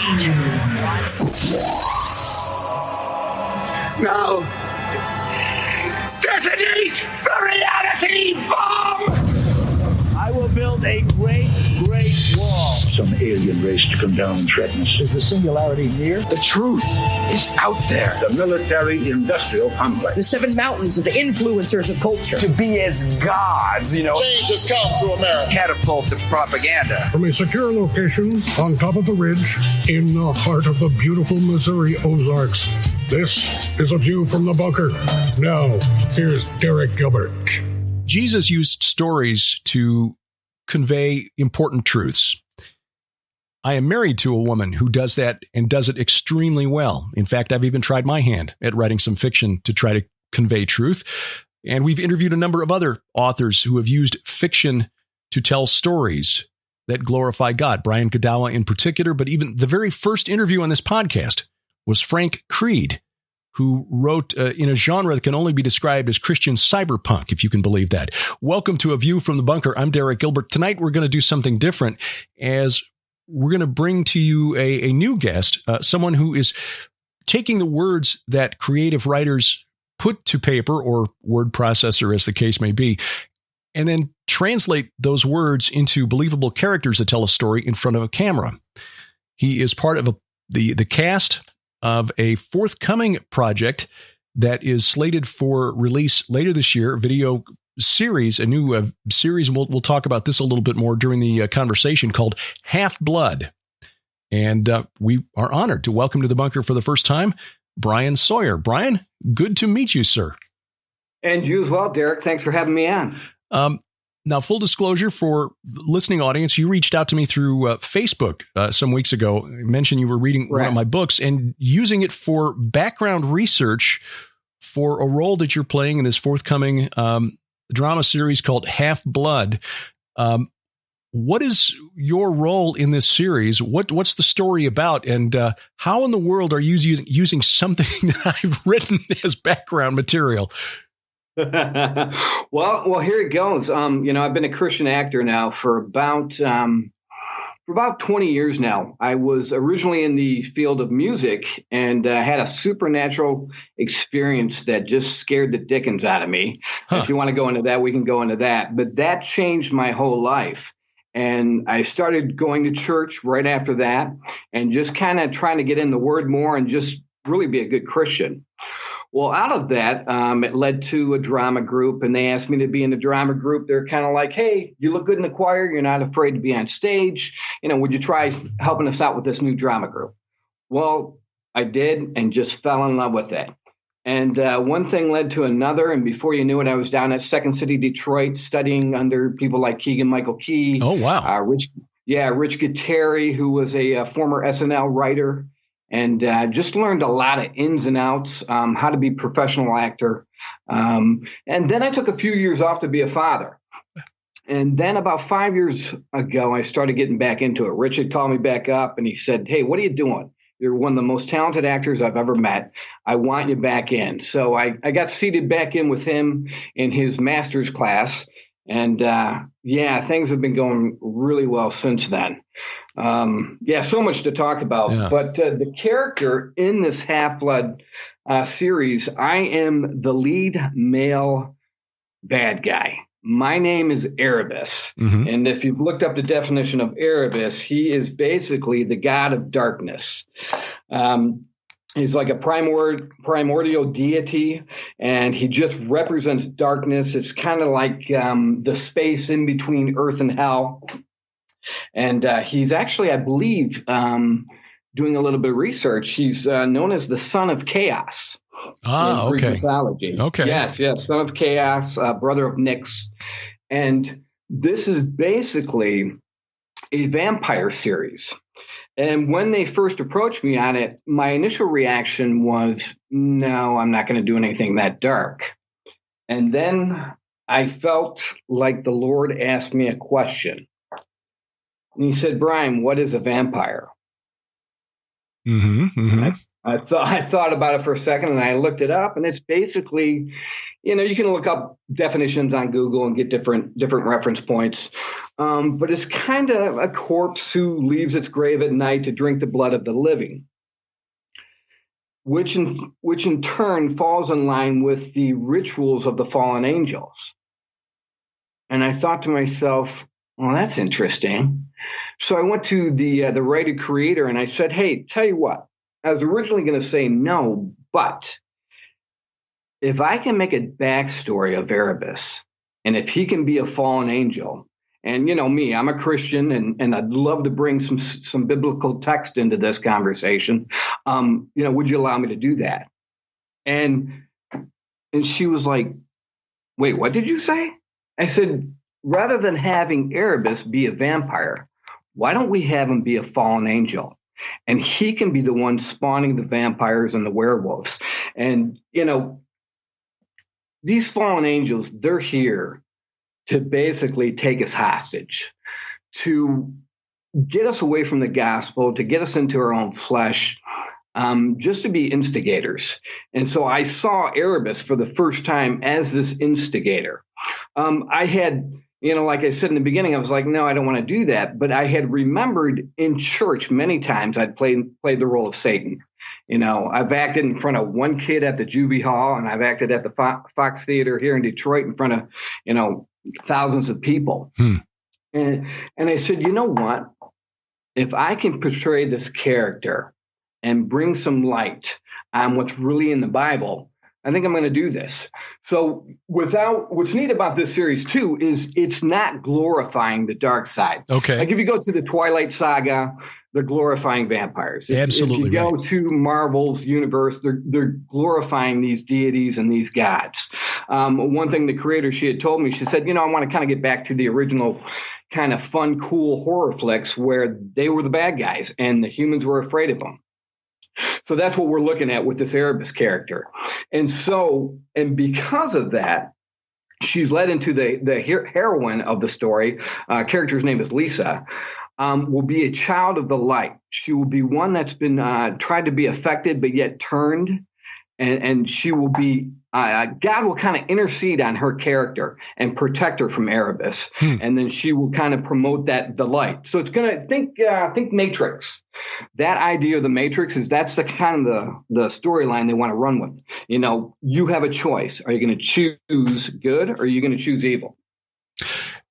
Now, detonate the reality bomb! I will build a great, great wall. Some alien race to come down and threaten us. Is the singularity near? The truth is out there. The military-industrial complex. The 7 mountains of the influencers of culture. To be as gods, Change has come to America. Catapult of propaganda. From a secure location on top of the ridge in the heart of the beautiful Missouri Ozarks, this is A View from the Bunker. Now, here's Derek Gilbert. Jesus used stories to convey important truths. I am married to a woman who does that and does it extremely well. In fact, I've even tried my hand at writing some fiction to try to convey truth. And we've interviewed a number of other authors who have used fiction to tell stories that glorify God, Bryan in particular. But even the very first interview on this podcast was Frank Creed, who wrote in a genre that can only be described as Christian cyberpunk, if you can believe that. Welcome to A View from the Bunker. I'm Derek Gilbert. Tonight, we're going to do something different, as we're going to bring to you a new guest, someone who is taking the words that creative writers put to paper or word processor, as the case may be, and then translate those words into believable characters that tell a story in front of a camera. He is part of the cast of a forthcoming project that is slated for release later this year, video series, a new series. And we'll talk about this a little bit more during the conversation, called Half-Blood. And we are honored to welcome to the bunker for the first time, Bryan Sawyer. Bryan, good to meet you, sir. And you as well, Derek. Thanks for having me on. Now, full disclosure for the listening audience, you reached out to me through Facebook some weeks ago. You mentioned you were reading one of my books and using it for background research for a role that you're playing in this forthcoming drama series called Half-Blood. What is your role in this series? What's the story about? And how in the world are you using something that I've written as background material? Well, here it goes. I've been a Christian actor now for about 20 years now. I was originally in the field of music and had a supernatural experience that just scared the dickens out of me. Huh. If you want to go into that, we can go into that. But that changed my whole life. And I started going to church right after that and just kind of trying to get in the word more and just really be a good Christian. Well, out of that, it led to a drama group, and they asked me to be in the drama group. They're kind of like, hey, you look good in the choir. You're not afraid to be on stage. Would you try helping us out with this new drama group? Well, I did and just fell in love with it. And one thing led to another. And before you knew it, I was down at Second City, Detroit, studying under people like Keegan-Michael Key. Oh, wow. Rich Guattari, who was a former SNL writer. And just learned a lot of ins and outs, how to be a professional actor. And then I took a few years off to be a father. And then about 5 years ago, I started getting back into it. Rich had called me back up and he said, hey, what are you doing? You're one of the most talented actors I've ever met. I want you back in. So I got seated back in with him in his master's class. And things have been going really well since then. So much to talk about. Yeah. But the character in this Half-Blood series, I am the lead male bad guy. My name is Erebus. Mm-hmm. And if you've looked up the definition of Erebus, he is basically the god of darkness. He's like a primordial deity, and he just represents darkness. It's kind of like the space in between earth and hell. And he's actually, I believe, doing a little bit of research, he's known as the son of chaos. Ah, okay. Mythology. Okay. Yes, son of chaos, brother of Nyx. And this is basically a vampire series. And when they first approached me on it, my initial reaction was, no, I'm not going to do anything that dark. And then I felt like the Lord asked me a question. And he said, Bryan, what is a vampire? Mm-hmm, mm-hmm. I thought about it for a second, and I looked it up, and it's basically, you can look up definitions on Google and get different reference points. But it's kind of a corpse who leaves its grave at night to drink the blood of the living, which in turn falls in line with the rituals of the fallen angels. And I thought to myself, well, that's interesting. So I went to the writer creator and I said, hey, tell you what, I was originally going to say no, but if I can make a backstory of Erebus, and if he can be a fallen angel, and me, I'm a Christian, and I'd love to bring some biblical text into this conversation. Would you allow me to do that? And she was like, wait, what did you say? I said, rather than having Erebus be a vampire, why don't we have him be a fallen angel? And he can be the one spawning the vampires and the werewolves. And, these fallen angels, they're here to basically take us hostage, to get us away from the gospel, to get us into our own flesh, just to be instigators. And so I saw Erebus for the first time as this instigator. I had, like I said in the beginning, I was like, no, I don't want to do that. But I had remembered in church many times I'd played the role of Satan. I've acted in front of one kid at the Juvie Hall, and I've acted at the Fox Theater here in Detroit in front of, thousands of people. And I said, you know what? If I can portray this character and bring some light on what's really in the Bible, I think I'm going to do this. So what's neat about this series too is it's not glorifying the dark side. Okay. Like if you go to the Twilight Saga, they're glorifying vampires. Absolutely. If you go to Marvel's universe, they're glorifying these deities and these gods. One thing the creator, she had told me, she said, I want to kind of get back to the original kind of fun, cool horror flicks where they were the bad guys and the humans were afraid of them. So that's what we're looking at with this Erebus character. And because of that, she's led into the heroine of the story. Character's name is Lisa. Will be a child of the light. She will be one that's been tried to be affected, but yet turned. And she will be, God will kind of intercede on her character and protect her from Erebus. And then she will kind of promote the light. So it's going to think Matrix. That idea of the Matrix that's the kind of the storyline they want to run with. You have a choice. Are you going to choose good or are you going to choose evil?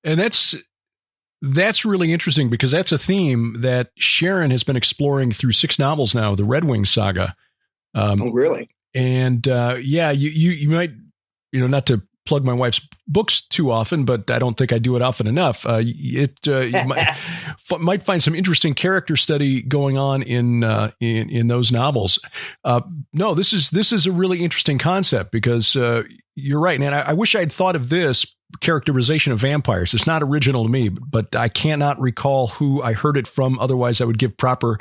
And that's really interesting because that's a theme that Sharon has been exploring through 6 novels now, the Red Wing saga. Oh, really? And you might, not to plug my wife's books too often, but I don't think I do it often enough. You might find some interesting character study going on in those novels. No, this is a really interesting concept because you're right, and I wish I'd thought of this characterization of vampires. It's not original to me, but I cannot recall who I heard it from. Otherwise, I would give proper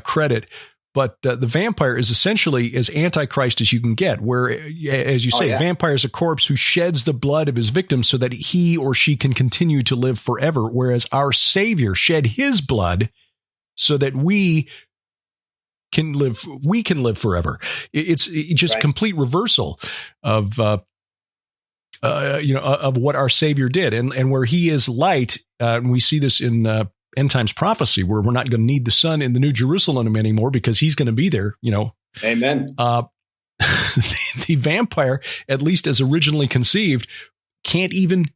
credit. But the vampire is essentially as antichrist as you can get, where, as you say, vampire is a corpse who sheds the blood of his victims so that he or she can continue to live forever, whereas our Savior shed his blood so that we can live forever. It's just right. Complete reversal of what our Savior did, and where he is light. And we see this in end times prophecy, where we're not going to need the sun in the New Jerusalem anymore because he's going to be there. Amen. The vampire, at least as originally conceived, can't even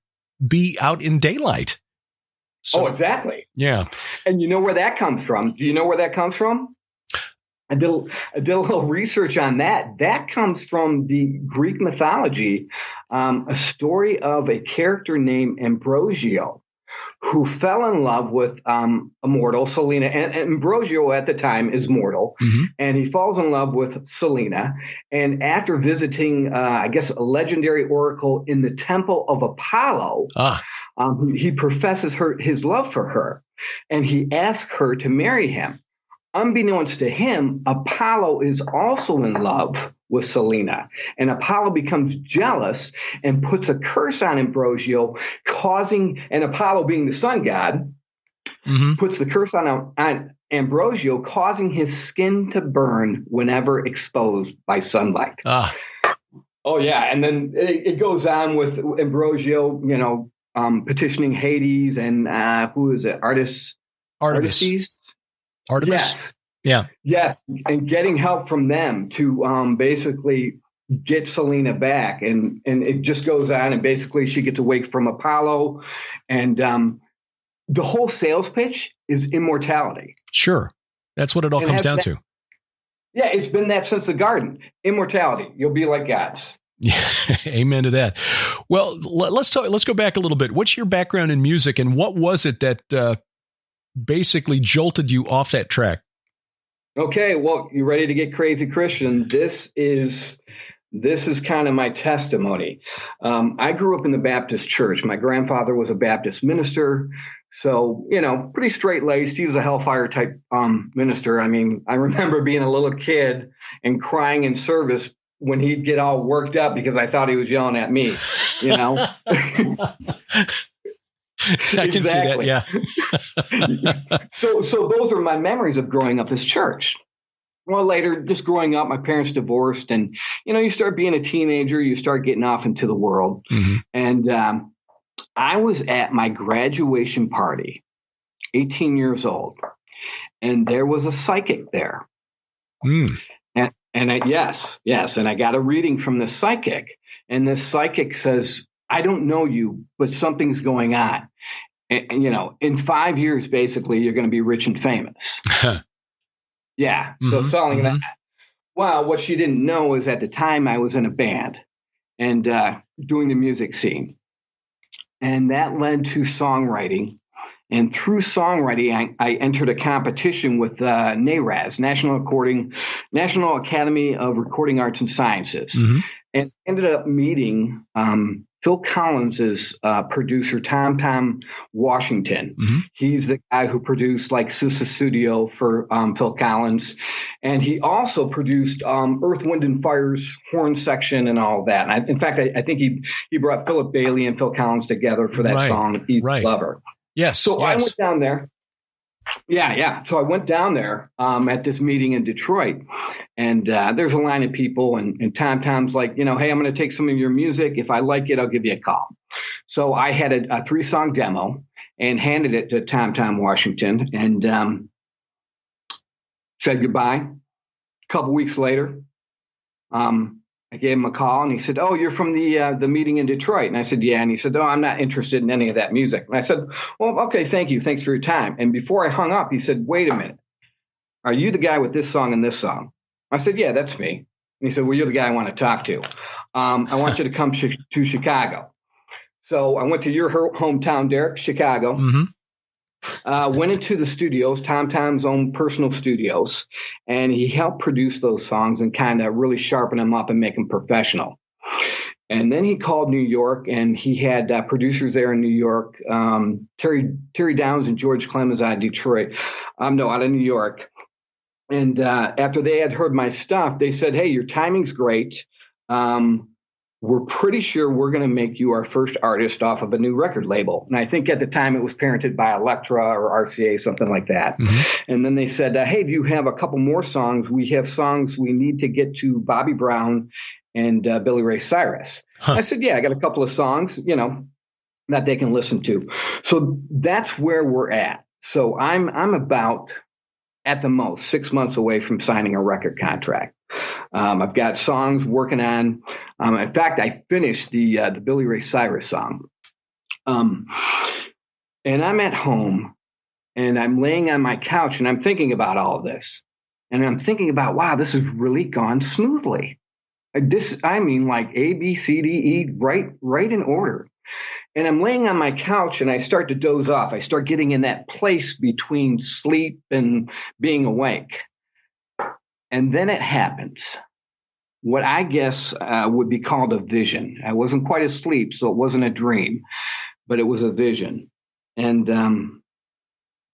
be out in daylight. So, exactly. Yeah. And you know where that comes from? Do you know where that comes from? I did a little research on that. That comes from the Greek mythology, a story of a character named Ambrosio, who fell in love with a mortal, Selena. And Ambrosio at the time is mortal. Mm-hmm. And he falls in love with Selena. And after visiting, a legendary oracle in the temple of Apollo, he professes his love for her. And he asks her to marry him. Unbeknownst to him, Apollo is also in love with Selena, and Apollo becomes jealous and puts a curse on Ambrosio, and Apollo being the sun god, puts the curse on Ambrosio, causing his skin to burn whenever exposed by sunlight. Oh, yeah. And then it goes on with Ambrosio, petitioning Hades and who is it? Artemis. Artemis? Yes. Yeah. Yes. And getting help from them to basically get Selena back. And it just goes on. And basically she gets awake from Apollo. And the whole sales pitch is immortality. Sure. That's what it all comes down to. Yeah, it's been that since the garden. Immortality. You'll be like gods. Yeah, amen to that. Well, let's go back a little bit. What's your background in music, and what was it that basically jolted you off that track? Okay, well, you ready to get crazy, Christian? This is kind of my testimony. I grew up in the Baptist church. My grandfather was a Baptist minister. So, pretty straight-laced. He was a hellfire type minister. I mean, I remember being a little kid and crying in service when he'd get all worked up because I thought he was yelling at me, I can see that, yeah. So those are my memories of growing up as church. Well, later, just growing up, my parents divorced, and, you start being a teenager, you start getting off into the world. Mm-hmm. And I was at my graduation party, 18 years old, and there was a psychic there. Yes. And I got a reading from the psychic, and this psychic says, I don't know you, but something's going on. And in 5 years, basically, you're going to be rich and famous. Yeah. So selling that. Well, what she didn't know is at the time I was in a band and doing the music scene. And that led to songwriting. And through songwriting, I entered a competition with NARAS, National Academy of Recording Arts and Sciences, and ended up meeting Phil Collins's producer, Tom Washington. He's the guy who produced like Sister Studio for Phil Collins. And he also produced Earth, Wind, and Fire's horn section and all that. And in fact, I think he brought Philip Bailey and Phil Collins together for that song, Easy Lover. Yes. So I went down there. Yeah. So I went down there at this meeting in Detroit, and there's a line of people, and Tom's like, hey, I'm going to take some of your music. If I like it, I'll give you a call. So I had a 3-song demo and handed it to Tom Washington and said goodbye. A couple weeks later, I gave him a call, and he said, oh, you're from the meeting in Detroit. And I said, yeah. And he said, oh, I'm not interested in any of that music. And I said, well, okay, thank you. Thanks for your time. And before I hung up, he said, wait a minute. Are you the guy with this song and this song? I said, yeah, that's me. And he said, well, you're the guy I want to talk to. I want you to come to Chicago. So I went to your hometown, Derek, Chicago. Went into the studios, Tom's own personal studios, and he helped produce those songs and kind of really sharpen them up and make them professional. And then he called New York, and he had producers there in New York, Terry Downs and George Clemens out of Detroit, out of New York. And after they had heard my stuff, they said, hey, your timing's great. We're pretty sure we're going to make you our first artist off of a new record label. And I think at the time it was parented by Elektra or RCA, something like that. And then they said, hey, do you have a couple more songs? We have songs we need to get to Bobby Brown and Billy Ray Cyrus. I said, yeah, I got a couple of songs, that they can listen to. So that's where we're at. So I'm about, at the most, 6 months away from signing a record contract. I've got songs working on. In fact, I finished the Billy Ray Cyrus song. And I'm at home, and I'm laying on my couch, and I'm thinking about all of this. And I'm thinking about, wow, this has really gone smoothly. Like A, B, C, D, E, right in order. And I'm laying on my couch, and I start to doze off. I start getting in that place between sleep and being awake. And then it happens. What I guess would be called a vision. I wasn't quite asleep, so it wasn't a dream, but it was a vision. And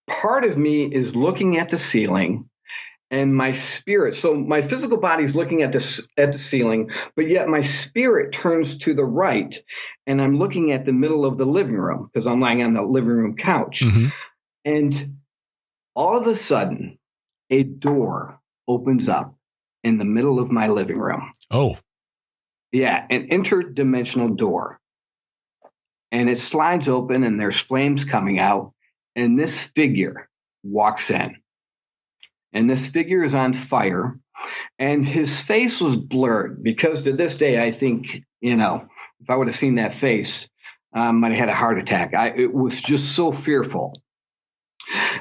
part of me is looking at the ceiling, and my spirit. So my physical body is looking at the ceiling, but yet my spirit turns to the right, and I'm looking at the middle of the living room because I'm lying on the living room couch. And all of a sudden, a door opens up in the middle of my living room. Oh. Yeah, an interdimensional door. And it slides open and there's flames coming out. And this figure walks in. And this figure is on fire. And his face was blurred because to this day, I think, if I would have seen that face, I might have had a heart attack. It was just so fearful.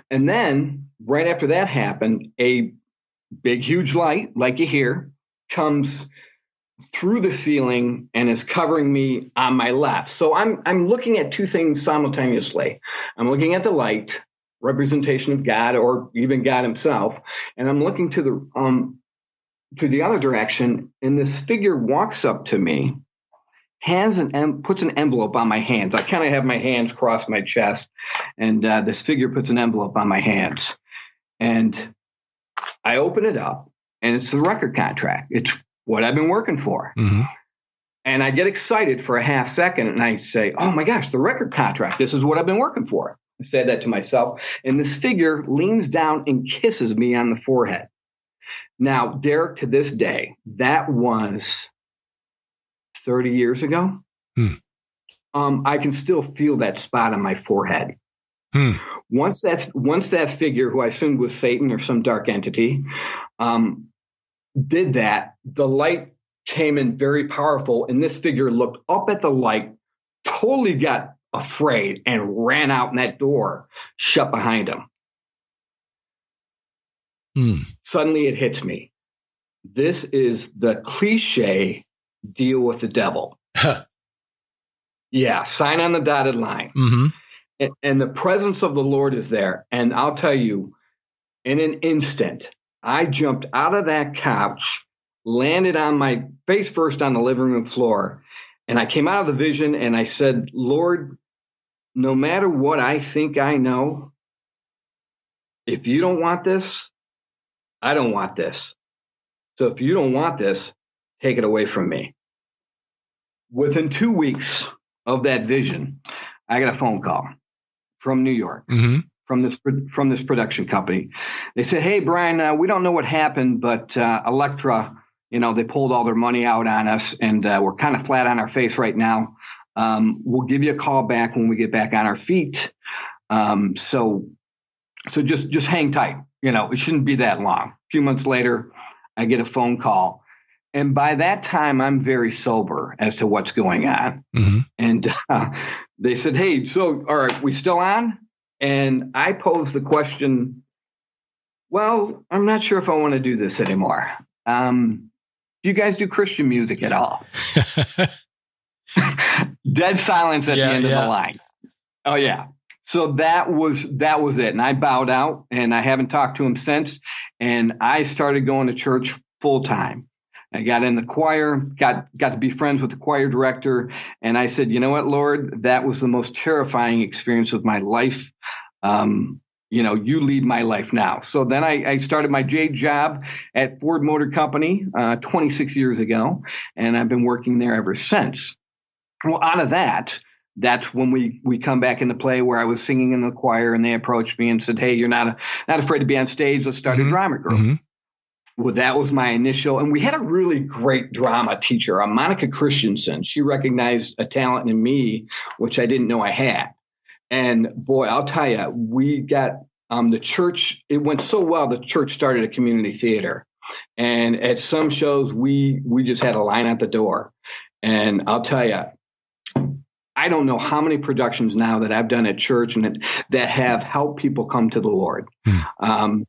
And then right after that happened, a big, huge light, like you hear, comes through the ceiling and is covering me on my left. So I'm looking at two things simultaneously. I'm looking at the light, representation of God or even God himself, and I'm looking to the other direction, and this figure walks up to me, puts an envelope on my hands. I kind of have my hands cross my chest, and this figure puts an envelope on my hands. And I open it up, and it's the record contract. It's what I've been working for. Mm-hmm. And I get excited for a half second, and I say, oh, my gosh, the record contract. This is what I've been working for. I said that to myself. And this figure leans down and kisses me on the forehead. Now, Derek, to this day, that was 30 years ago. I can still feel that spot on my forehead. Once that figure, who I assumed was Satan or some dark entity, did that, the light came in very powerful, and this figure looked up at the light, totally got afraid, and ran out, and that door shut behind him. Suddenly it hits me. This is the cliche deal with the devil. Yeah, sign on the dotted line. Mm-hmm. And the presence of the Lord is there. And I'll tell you, in an instant, I jumped out of that couch, landed on my face first on the living room floor, and I came out of the vision and I said, Lord, no matter what I think I know, if you don't want this, I don't want this. So if you don't want this, take it away from me. Within 2 weeks of that vision, I got a phone call from New York, from this production company. They said, hey, Bryan, we don't know what happened, but Elektra, they pulled all their money out on us, and we're kind of flat on our face right now. We'll give you a call back when we get back on our feet. So just hang tight. It shouldn't be that long. A few months later, I get a phone call. And by that time, I'm very sober as to what's going on. Mm-hmm. And they said, hey, so, all right, we still on? And I posed the question, well, I'm not sure if I want to do this anymore. Do you guys do Christian music at all? Dead silence at the end of the line. Oh, yeah. So that was it. And I bowed out, and I haven't talked to him since. And I started going to church full time. I got in the choir, got to be friends with the choir director. And I said, you know what, Lord, that was the most terrifying experience of my life. You lead my life now. So then I started my day job at Ford Motor Company 26 years ago, and I've been working there ever since. Well, out of that's when we come back into play, where I was singing in the choir, and they approached me and said, hey, you're not afraid to be on stage. Let's start a drama group. Mm-hmm. Well, that was my initial, and we had a really great drama teacher, Monica Christensen. She recognized a talent in me, which I didn't know I had. And boy, I'll tell you, we got the church. It went so well, the church started a community theater. And at some shows, we just had a line at the door. And I'll tell you, I don't know how many productions now that I've done at church and that have helped people come to the Lord. And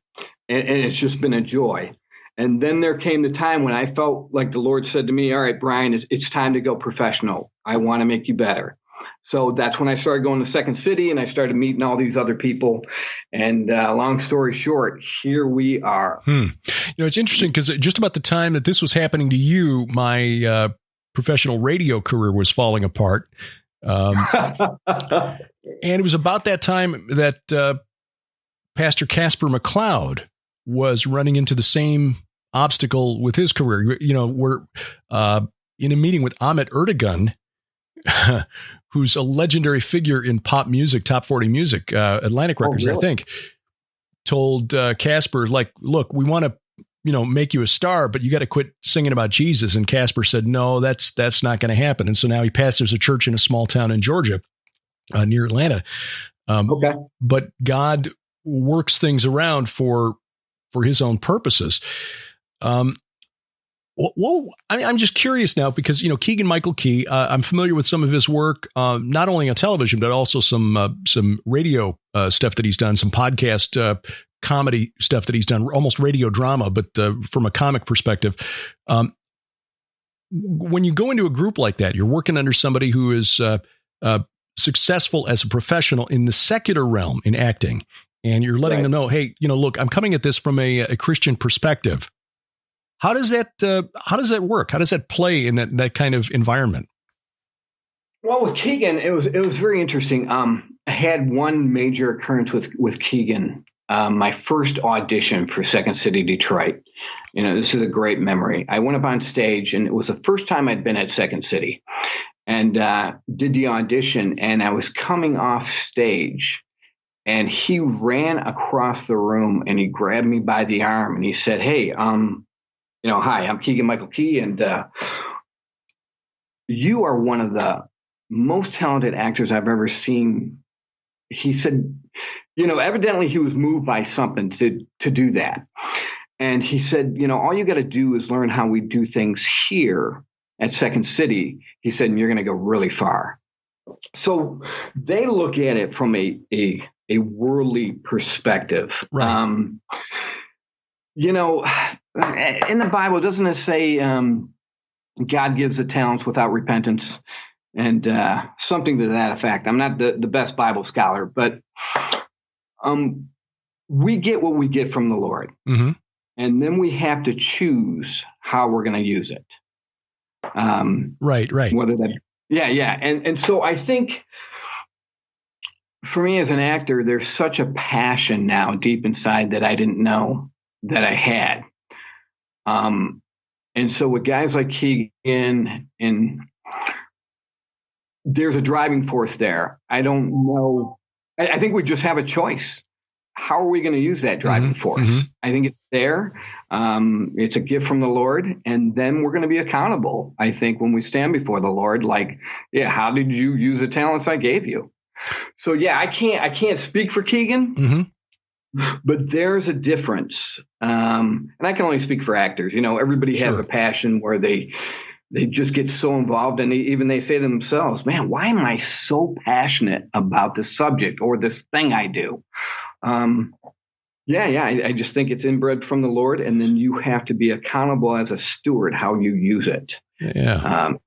it's just been a joy. And then there came the time when I felt like the Lord said to me, all right, Bryan, it's time to go professional. I want to make you better. So that's when I started going to Second City, and I started meeting all these other people. And long story short, here we are. It's interesting because just about the time that this was happening to you, my professional radio career was falling apart. And it was about that time that Pastor Casper McLeod was running into the same obstacle with his career. We're in a meeting with Ahmet Erdogan, who's a legendary figure in pop music, top 40 music, Atlantic Records, really? I think, told Casper, like, look, we want to, make you a star, but you got to quit singing about Jesus. And Casper said, no, that's not going to happen. And so now he pastors a church in a small town in Georgia, near Atlanta. Okay. But God works things around for his own purposes. I'm just curious now because, Keegan-Michael Key, I'm familiar with some of his work, not only on television, but also some radio stuff that he's done, some podcast comedy stuff that he's done, almost radio drama, but from a comic perspective. When you go into a group like that, you're working under somebody who is successful as a professional in the secular realm in acting, and you're letting them know, hey, look, I'm coming at this from a Christian perspective. How does that work? How does that play in that kind of environment? Well, with Keegan, it was very interesting. I had one major occurrence with Keegan. My first audition for Second City Detroit. This is a great memory. I went up on stage, and it was the first time I'd been at Second City, and did the audition. And I was coming off stage, and he ran across the room, and he grabbed me by the arm, and he said, "Hey, hi, I'm Keegan-Michael Key, and you are one of the most talented actors I've ever seen." He said, evidently he was moved by something to do that. And he said, all you got to do is learn how we do things here at Second City. He said, and you're going to go really far. So they look at it from a worldly perspective. Right. In the Bible, doesn't it say God gives the talents without repentance? And something to that effect. I'm not the best Bible scholar, but we get what we get from the Lord. Mm-hmm. And then we have to choose how we're going to use it. Right. Whether that, yeah. And so I think for me as an actor, there's such a passion now deep inside that I didn't know that I had. And so with guys like Keegan, and there's a driving force there. I don't know. I think we just have a choice. How are we going to use that driving force? Mm-hmm. I think it's there. It's a gift from the Lord. And then we're going to be accountable, I think, when we stand before the Lord, like, how did you use the talents I gave you? So, I can't speak for Keegan, mm-hmm. but there's a difference. And I can only speak for actors. Everybody has a passion where they just get so involved, and they say to themselves, man, why am I so passionate about this subject or this thing I do? I just think it's inbred from the Lord, and then you have to be accountable as a steward how you use it. I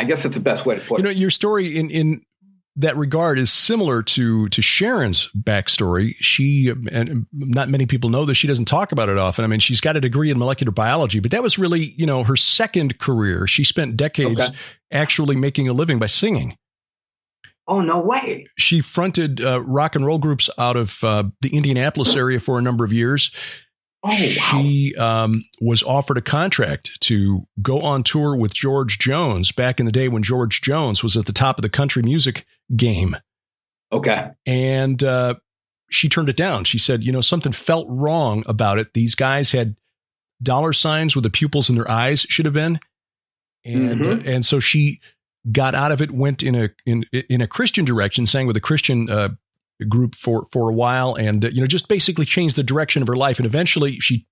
guess that's the best way to put it. Your story in that regard is similar to Sharon's backstory. She, and not many people know this, she doesn't talk about it often. I mean, she's got a degree in molecular biology, but that was really, her second career. She spent decades actually making a living by singing. Oh, no way. She fronted rock and roll groups out of the Indianapolis area for a number of years. Oh, wow. She was offered a contract to go on tour with George Jones back in the day when George Jones was at the top of the country music game. Okay. And she turned it down. She said, something felt wrong about it. These guys had dollar signs where the pupils in their eyes should have been. And and so she got out of it, went in a Christian direction, sang with a Christian group for a while, and just basically changed the direction of her life. And eventually she'd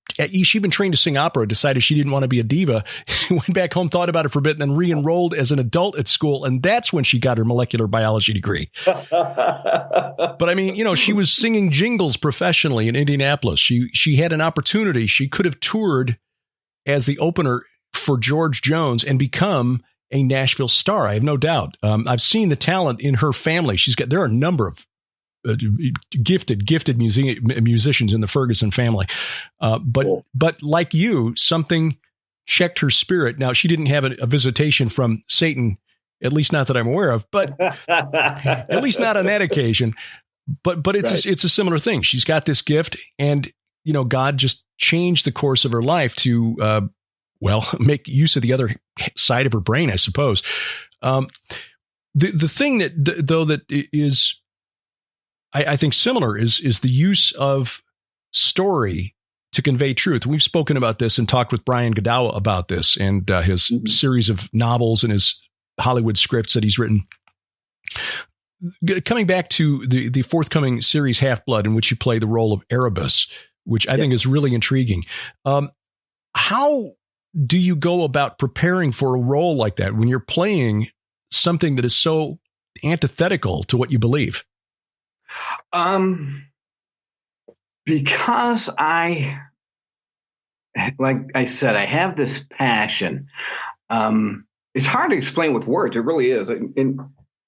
been trained to sing opera, decided she didn't want to be a diva, went back home, thought about it for a bit, and then re-enrolled as an adult at school. And that's when she got her molecular biology degree. But I mean, she was singing jingles professionally in Indianapolis. She had an opportunity. She could have toured as the opener for George Jones and become a Nashville star. I have no doubt. I've seen the talent in her family. There are a number of gifted musicians in the Ferguson family. But like you, something checked her spirit. Now, she didn't have a visitation from Satan, at least not that I'm aware of, but at least not on that occasion. But it's a similar thing. She's got this gift, and God just changed the course of her life to make use of the other side of her brain, I suppose. The thing that though that is, I think similar is the use of story to convey truth. We've spoken about this and talked with Bryan about this and his series of novels and his Hollywood scripts that he's written. Coming back to the forthcoming series Half-Blood, in which you play the role of Erebus, which I think is really intriguing. How do you go about preparing for a role like that when you're playing something that is so antithetical to what you believe? Because like I said, I have this passion. It's hard to explain with words. It really is. And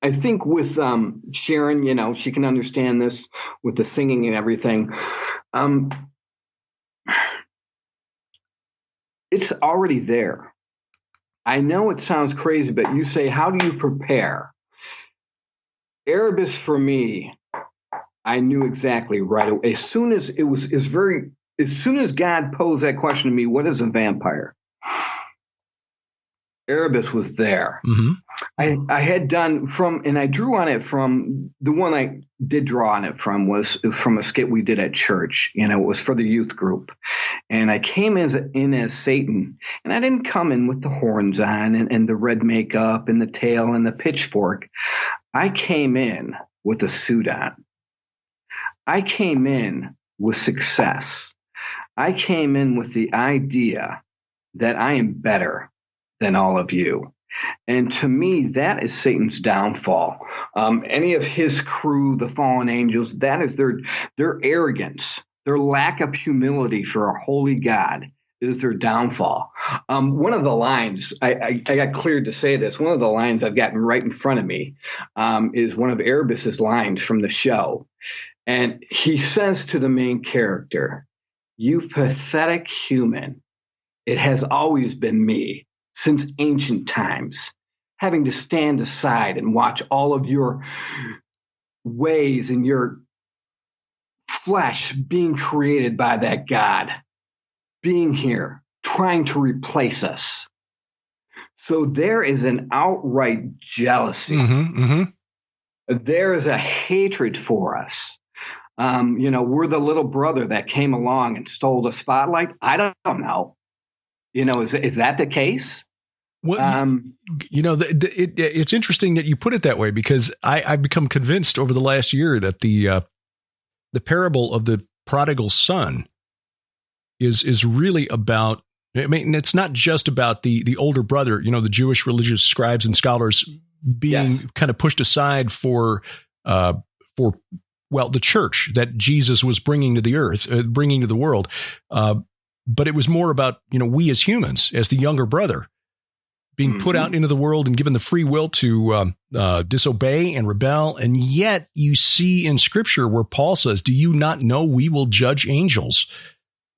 I think with Sharon, she can understand this with the singing and everything. It's already there. I know it sounds crazy, but you say, how do you prepare? Erebus for me, I knew exactly right away. As soon as God posed that question to me, what is a vampire? Erebus was there. Mm-hmm. I had done and I drew on it from the one I did draw on it from was from a skit we did at church. It was for the youth group. And I came in as Satan, and I didn't come in with the horns on and the red makeup and the tail and the pitchfork. I came in with a suit on. I came in with success. I came in with the idea that I am better than all of you. And to me, that is Satan's downfall. Any of his crew, the fallen angels, that is their arrogance, their lack of humility for a holy God is their downfall. One of the lines, I got cleared to say this, one of the lines I've gotten right in front of me is one of Erebus's lines from the show. And he says to the main character, "You pathetic human, it has always been me. Since ancient times, having to stand aside and watch all of your ways and your flesh being created by that God, being here, trying to replace us." So there is an outright jealousy. Mm-hmm, mm-hmm. There is a hatred for us. We're the little brother that came along and stole the spotlight. I don't know. Is that the case? Well, it's interesting that you put it that way, because I've become convinced over the last year that the parable of the prodigal son is really about. I mean, it's not just about the older brother. The Jewish religious scribes and scholars being kind of pushed aside for the church that Jesus was bringing to the earth, bringing to the world. But it was more about, we as humans, as the younger brother, being put out into the world and given the free will to disobey and rebel. And yet you see in Scripture where Paul says, "Do you not know we will judge angels?"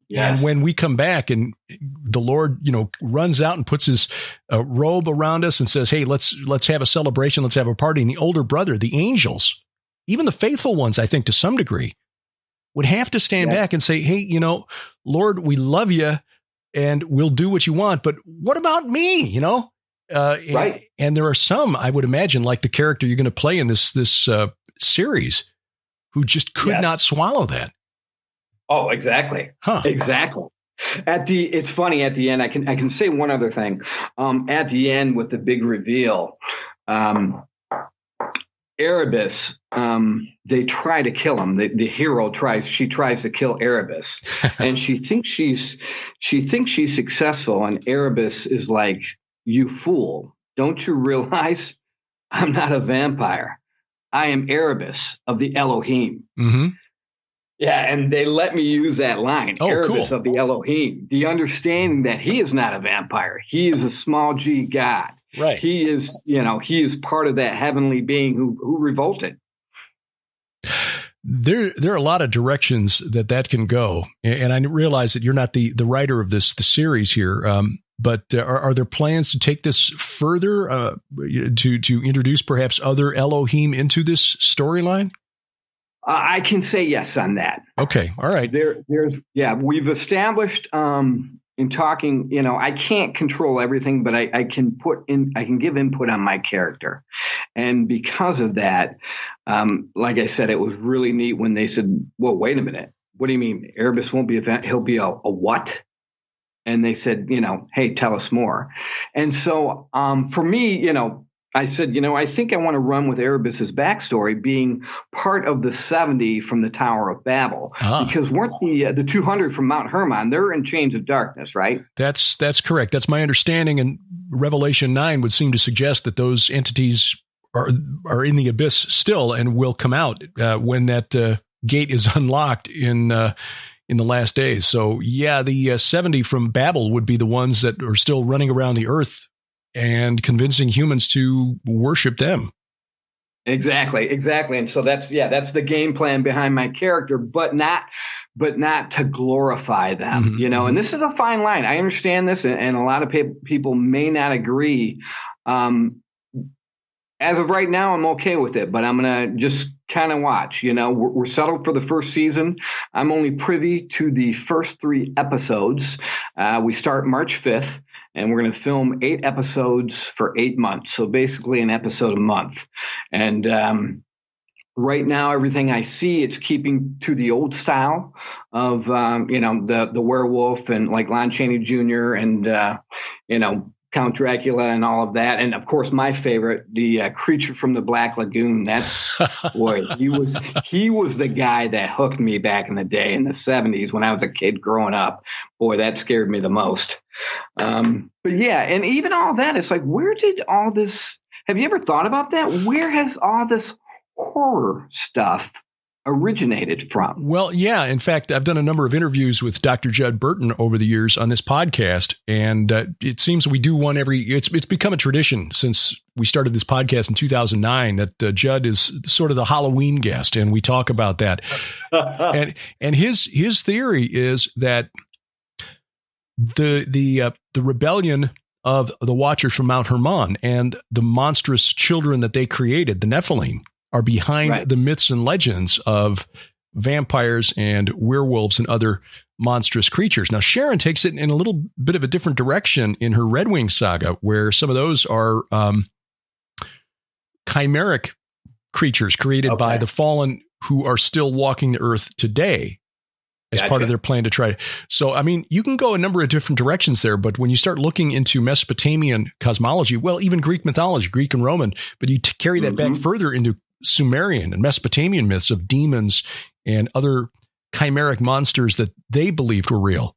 Yes. And when we come back and the Lord, runs out and puts his robe around us and says, "Hey, let's have a celebration. Let's have a party." And the older brother, the angels, even the faithful ones, I think to some degree, would have to stand back and say, "Hey, Lord, we love you and we'll do what you want, but what about me?" Right. And there are some, I would imagine, like the character you're going to play in this series, who just could not swallow that. Oh, exactly. Huh. Exactly. It's funny at the end. I can say one other thing. At the end with the big reveal, Erebus, they try to kill him. The hero tries to kill Erebus, and she thinks she's successful. And Erebus is like, "You fool! Don't you realize I'm not a vampire? I am Erebus of the Elohim." Mm-hmm. Yeah, and they let me use that line. Oh, Erebus cool. of the Elohim. The understanding that he is not a vampire. He is a small g God. Right. He is part of that heavenly being who revolted. There are a lot of directions that can go. And I realize that you're not the writer of the series here. But are there plans to take this further, to introduce perhaps other Elohim into this storyline? I can say yes on that. Okay. All right. We've established in talking, I can't control everything, but I can give input on my character. And because of that, like I said, it was really neat when they said, well, wait a minute. What do you mean? Erebus won't be he'll be a what? And they said, hey, tell us more. And so for me, I said, I think I want to run with Erebus's backstory being part of the 70 from the Tower of Babel, because weren't the 200 from Mount Hermon, they're in chains of darkness, right? That's correct. That's my understanding. And Revelation 9 would seem to suggest that those entities are in the abyss still and will come out when that gate is unlocked in the last days. So yeah, the 70 from Babel would be the ones that are still running around the earth and convincing humans to worship them. Exactly. And so that's the game plan behind my character, but not to glorify them, and this is a fine line. I understand this, and a lot of people may not agree. As of right now, I'm okay with it, but I'm going to just kind of watch. We're settled for the first season. I'm only privy to the first 3 episodes. We start March 5th. And we're going to film 8 episodes for 8 months. So basically an episode a month. And right now, everything I see, it's keeping to the old style of, the werewolf and like Lon Chaney Jr. and, Count Dracula and all of that. And of course, my favorite, the creature from the Black Lagoon. That's, boy, he was the guy that hooked me back in the day in the 70s when I was a kid growing up. Boy, that scared me the most. But yeah, and even all that, it's like, where did all this, have you ever thought about that? Where has all this horror stuff originated from? Well, yeah. In fact, I've done a number of interviews with Dr. Judd Burton over the years on this podcast, and it seems we do one it's become a tradition since we started this podcast in 2009 that Judd is sort of the Halloween guest, and we talk about that. and his theory is that the rebellion of the Watchers from Mount Hermon and the monstrous children that they created, the Nephilim, are behind the myths and legends of vampires and werewolves and other monstrous creatures. Now, Sharon takes it in a little bit of a different direction in her Red Wing saga, where some of those are chimeric creatures created by the fallen who are still walking the earth today as part of their plan to try. So, I mean, you can go a number of different directions there, but when you start looking into Mesopotamian cosmology, well, even Greek mythology, Greek and Roman, but you carry that back further into Sumerian and Mesopotamian myths of demons and other chimeric monsters that they believed were real.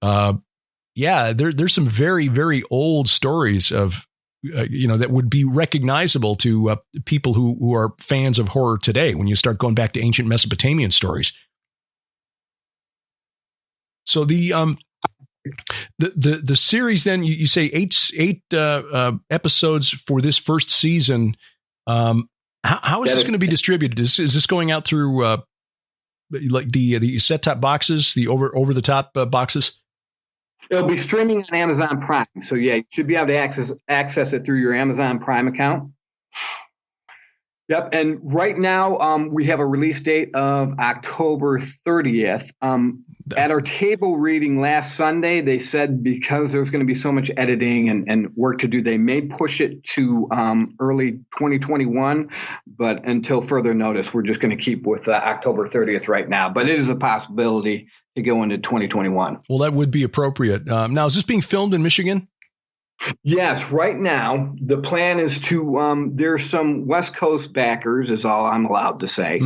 There's some very, very old stories of, that would be recognizable to people who are fans of horror today when you start going back to ancient Mesopotamian stories. So the series, then you say eight episodes for this first season. How is this going to be distributed? Is this going out through like the set top boxes, the over the top boxes? It'll be streaming on Amazon Prime. So yeah, you should be able to access it through your Amazon Prime account. Yep. And right now we have a release date of October 30th. At our table reading last Sunday, they said because there's going to be so much editing and work to do, they may push it to early 2021. But until further notice, we're just going to keep with October 30th right now. But it is a possibility to go into 2021. Well, that would be appropriate. Now, is this being filmed in Michigan? Yes, right now the plan is to there's some West Coast backers is all I'm allowed to say.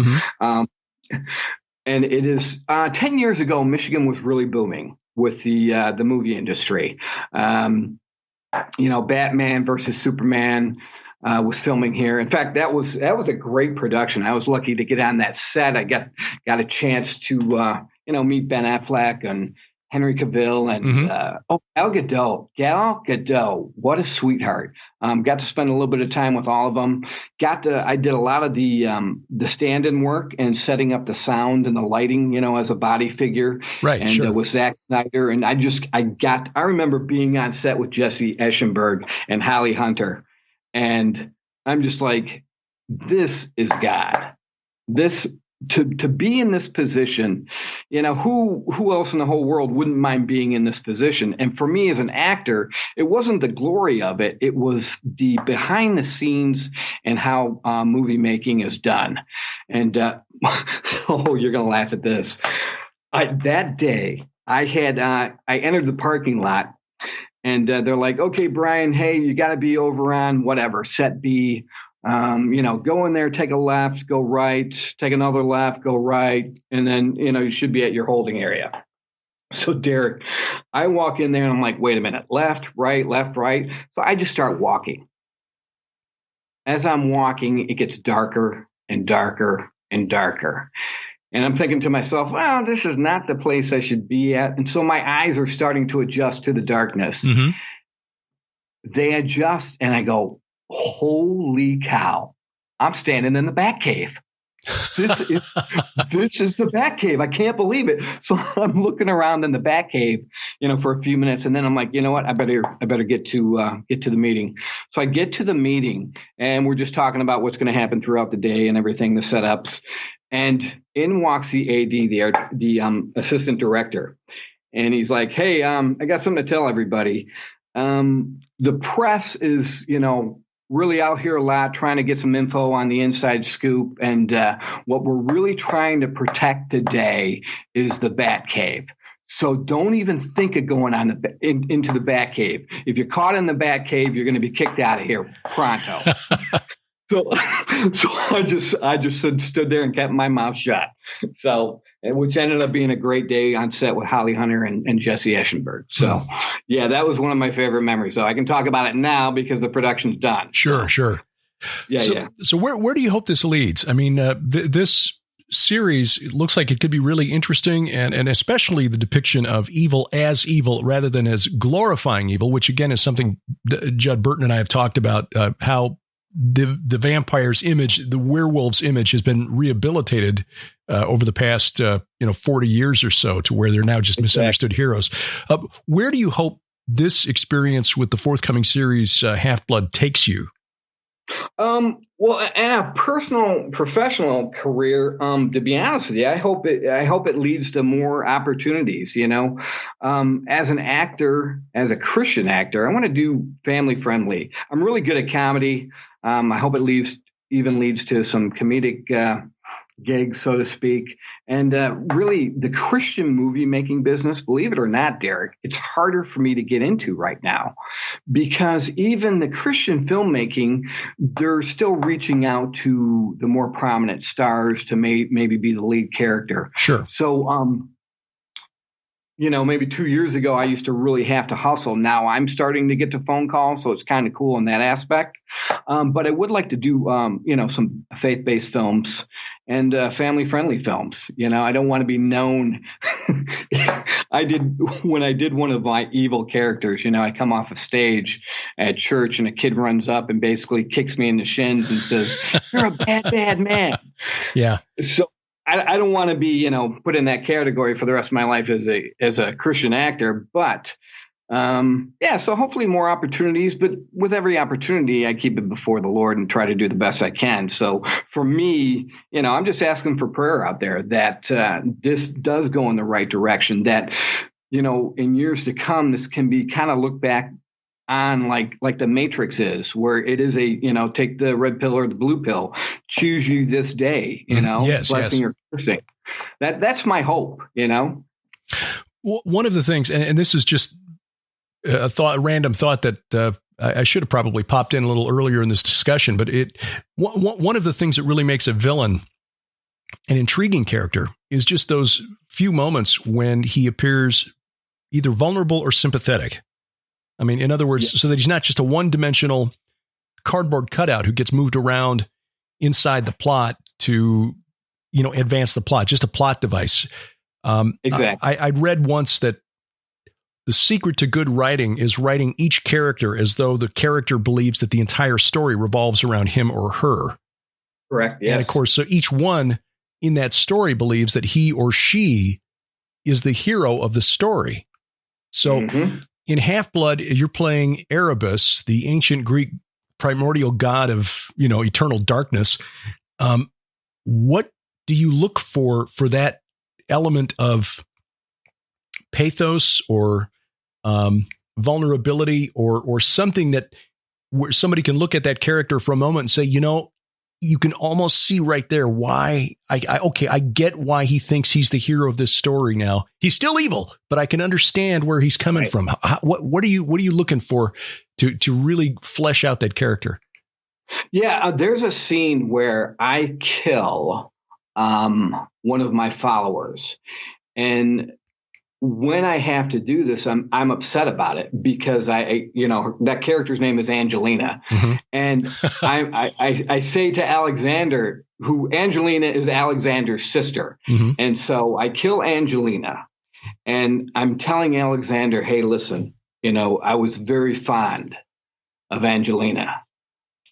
And it is 10 years ago, Michigan was really booming with the movie industry. Batman versus Superman was filming here. In fact, that was a great production. I was lucky to get on that set. I got a chance to meet Ben Affleck and Henry Cavill and Gal Gadot, what a sweetheart. Got to spend a little bit of time with all of them. I did a lot of the stand-in work and setting up the sound and the lighting, as a body figure. Right. And with Zack Snyder. And I remember being on set with Jesse Eisenberg and Holly Hunter. And I'm just like, this is God. This to be in this position, who else in the whole world wouldn't mind being in this position? And for me as an actor, it wasn't the glory of it. It was the behind the scenes and how movie making is done. And oh, you're going to laugh at this. That day I entered the parking lot and they're like, okay, Bryan, hey, you got to be over on whatever, set B. Go in there, take a left, go right, take another left, go right, and then, you should be at your holding area. So, Derek, I walk in there and I'm like, wait a minute, left, right. So I just start walking. As I'm walking, it gets darker and darker and darker. And I'm thinking to myself, well, this is not the place I should be at. And so my eyes are starting to adjust to the darkness. Mm-hmm. They adjust and I go, holy cow, I'm standing in the Batcave. This is the Batcave. I can't believe it. So I'm looking around in the Batcave, for a few minutes. And then I'm like, you know what? I better get to the meeting. So I get to the meeting and we're just talking about what's going to happen throughout the day and everything, the setups. And in walks the AD, the assistant director. And he's like, hey, I got something to tell everybody. The press is, really out here a lot trying to get some info on the inside scoop. And what we're really trying to protect today is the Batcave. So don't even think of going into the Batcave. If you're caught in the Batcave, you're going to be kicked out of here pronto. So I just stood there and kept my mouth shut. So, which ended up being a great day on set with Holly Hunter and Jesse Eschenberg. So, yeah, that was one of my favorite memories. So I can talk about it now because the production's done. Sure. Yeah. So where do you hope this leads? I mean, this series, it looks like it could be really interesting, and especially the depiction of evil as evil rather than as glorifying evil, which again is something that Judd Burton and I have talked about, how the vampire's image, the werewolf's image has been rehabilitated over the past 40 years or so to where they're now just misunderstood heroes. Where do you hope this experience with the forthcoming series Half-Blood takes you? Well, in a professional career, to be honest with you, I hope it leads to more opportunities. As an actor, as a Christian actor, I want to do family friendly. I'm really good at comedy. I hope it leads to some comedic gigs, so to speak. And really, the Christian movie making business, believe it or not, Derek, it's harder for me to get into right now because even the Christian filmmaking, they're still reaching out to the more prominent stars to maybe be the lead character. Sure. So, maybe 2 years ago, I used to really have to hustle. Now I'm starting to get to phone calls, so it's kind of cool in that aspect. But I would like to do, some faith-based films and family-friendly films. I don't want to be known. When I did one of my evil characters, I come off a stage at church and a kid runs up and basically kicks me in the shins and says, "You're a bad man." Yeah. So I don't want to be, put in that category for the rest of my life as a Christian actor, but so hopefully more opportunities, but with every opportunity, I keep it before the Lord and try to do the best I can. So for me, I'm just asking for prayer out there that this does go in the right direction, that, in years to come, this can be kind of looked back on like the Matrix is, where it is a, take the red pill or the blue pill, choose you this day, blessing or cursing. That's my hope, One of the things, and this is just a random thought that I should have probably popped in a little earlier in this discussion, but one of the things that really makes a villain an intriguing character is just those few moments when he appears either vulnerable or sympathetic. I mean, in other words, so that he's not just a one-dimensional cardboard cutout who gets moved around inside the plot to, advance the plot, just a plot device. Exactly. I'd read once that the secret to good writing is writing each character as though the character believes that the entire story revolves around him or her. Correct. Yes. And of course, so each one in that story believes that he or she is the hero of the story. So in Half-Blood, you're playing Erebus, the ancient Greek primordial god of, eternal darkness. What do you look for that element of pathos or vulnerability or something that where somebody can look at that character for a moment and say, you can almost see right there why I get why he thinks he's the hero of this story now. He's still evil, but I can understand where he's coming from. What are you looking for to really flesh out that character? Yeah, there's a scene where I kill one of my followers, and when I have to do this, I'm upset about it because that character's name is Angelina, and I say to Alexander, who Angelina is Alexander's sister, and so I kill Angelina, and I'm telling Alexander, hey, listen, I was very fond of Angelina,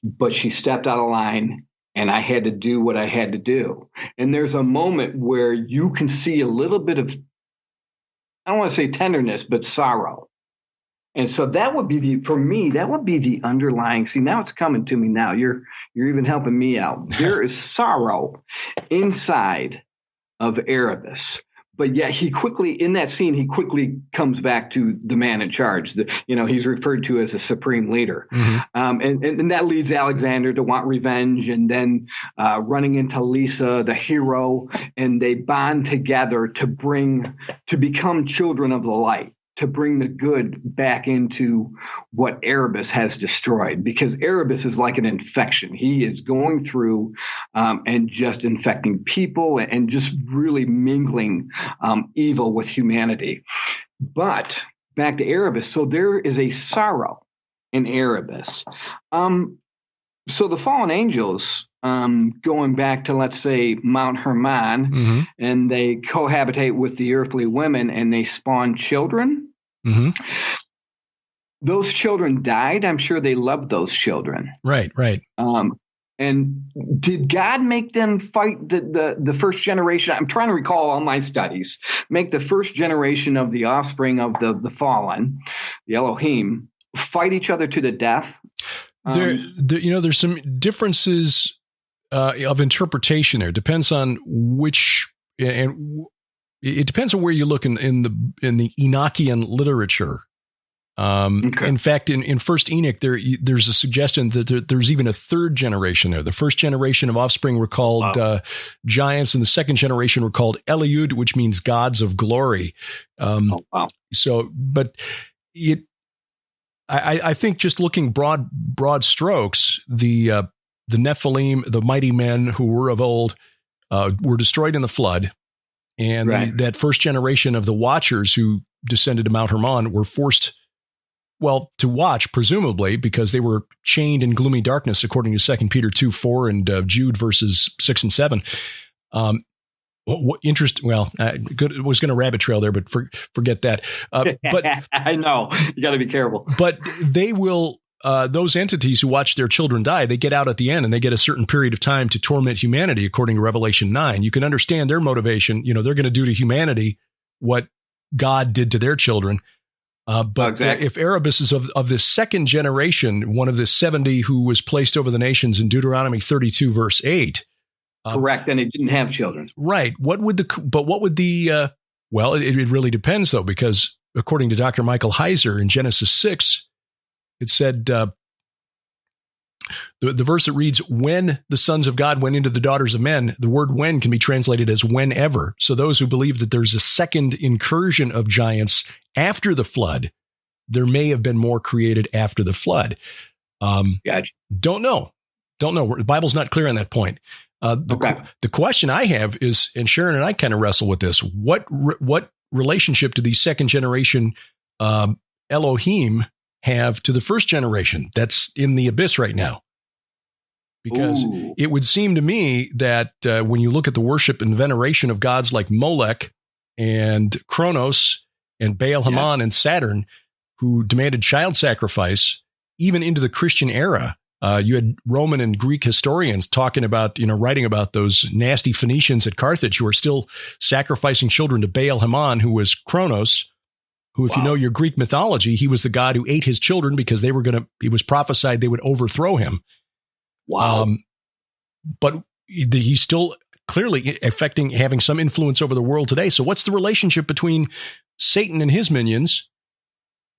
but she stepped out of line. And I had to do what I had to do. And there's a moment where you can see a little bit of, I don't want to say tenderness, but sorrow. And so that would be for me, that would be the underlying. See, now it's coming to me now. You're even helping me out. There is sorrow inside of Erebus. But yet in that scene, he quickly comes back to the man in charge. He's referred to as a supreme leader. And that leads Alexander to want revenge, and then running into Lisa, the hero, and they bond together to become children of the light, to bring the good back into what Erebus has destroyed, because Erebus is like an infection. He is going through and just infecting people and just really mingling evil with humanity. But back to Erebus. So there is a sorrow in Erebus. So the fallen angels, going back to, let's say, Mount Hermon, and they cohabitate with the earthly women and they spawn children. Those children died. I'm sure they loved those children. Right. And did God make them fight the first generation? I'm trying to recall all my studies. Make the first generation of the offspring of the fallen, the Elohim, fight each other to the death? There's some differences of interpretation there. Depends on which, and it depends on where you look in the Enochian literature. In fact, in First Enoch, there's a suggestion that there's even a third generation there. The first generation of offspring were called giants, and the second generation were called Eliud, which means gods of glory. So, but I think just looking broad strokes, the Nephilim, the mighty men who were of old, were destroyed in the flood. And that first generation of the Watchers who descended to Mount Hermon were forced, to watch, presumably, because they were chained in gloomy darkness, according to 2 Peter 2:4 and Jude verses 6 and 7. I was going to rabbit trail there, but forget that. But I know you got to be careful. But they will. Those entities who watch their children die, they get out at the end and they get a certain period of time to torment humanity, according to Revelation 9. You can understand their motivation. They're going to do to humanity what God did to their children. If Erebus is of this second generation, one of the 70 who was placed over the nations in Deuteronomy 32, verse 8. Correct. And he didn't have children. Right. It really depends, though, because according to Dr. Michael Heiser in Genesis 6, it said, the verse that reads, when the sons of God went into the daughters of men, the word when can be translated as whenever. So those who believe that there's a second incursion of giants after the flood, there may have been more created after the flood. Gotcha. Don't know. The Bible's not clear on that point. The question I have is, and Sharon and I kind of wrestle with this, what relationship do these second generation Elohim have to the first generation that's in the abyss right now? Because it would seem to me that when you look at the worship and veneration of gods like Molech and Kronos and Baal Haman and Saturn, who demanded child sacrifice, even into the Christian era, you had Roman and Greek historians talking about, writing about those nasty Phoenicians at Carthage who are still sacrificing children to Baal Haman, who was Kronos, who, if you know your Greek mythology, he was the god who ate his children because it was prophesied they would overthrow him. Wow. But he's still clearly having some influence over the world today. So what's the relationship between Satan and his minions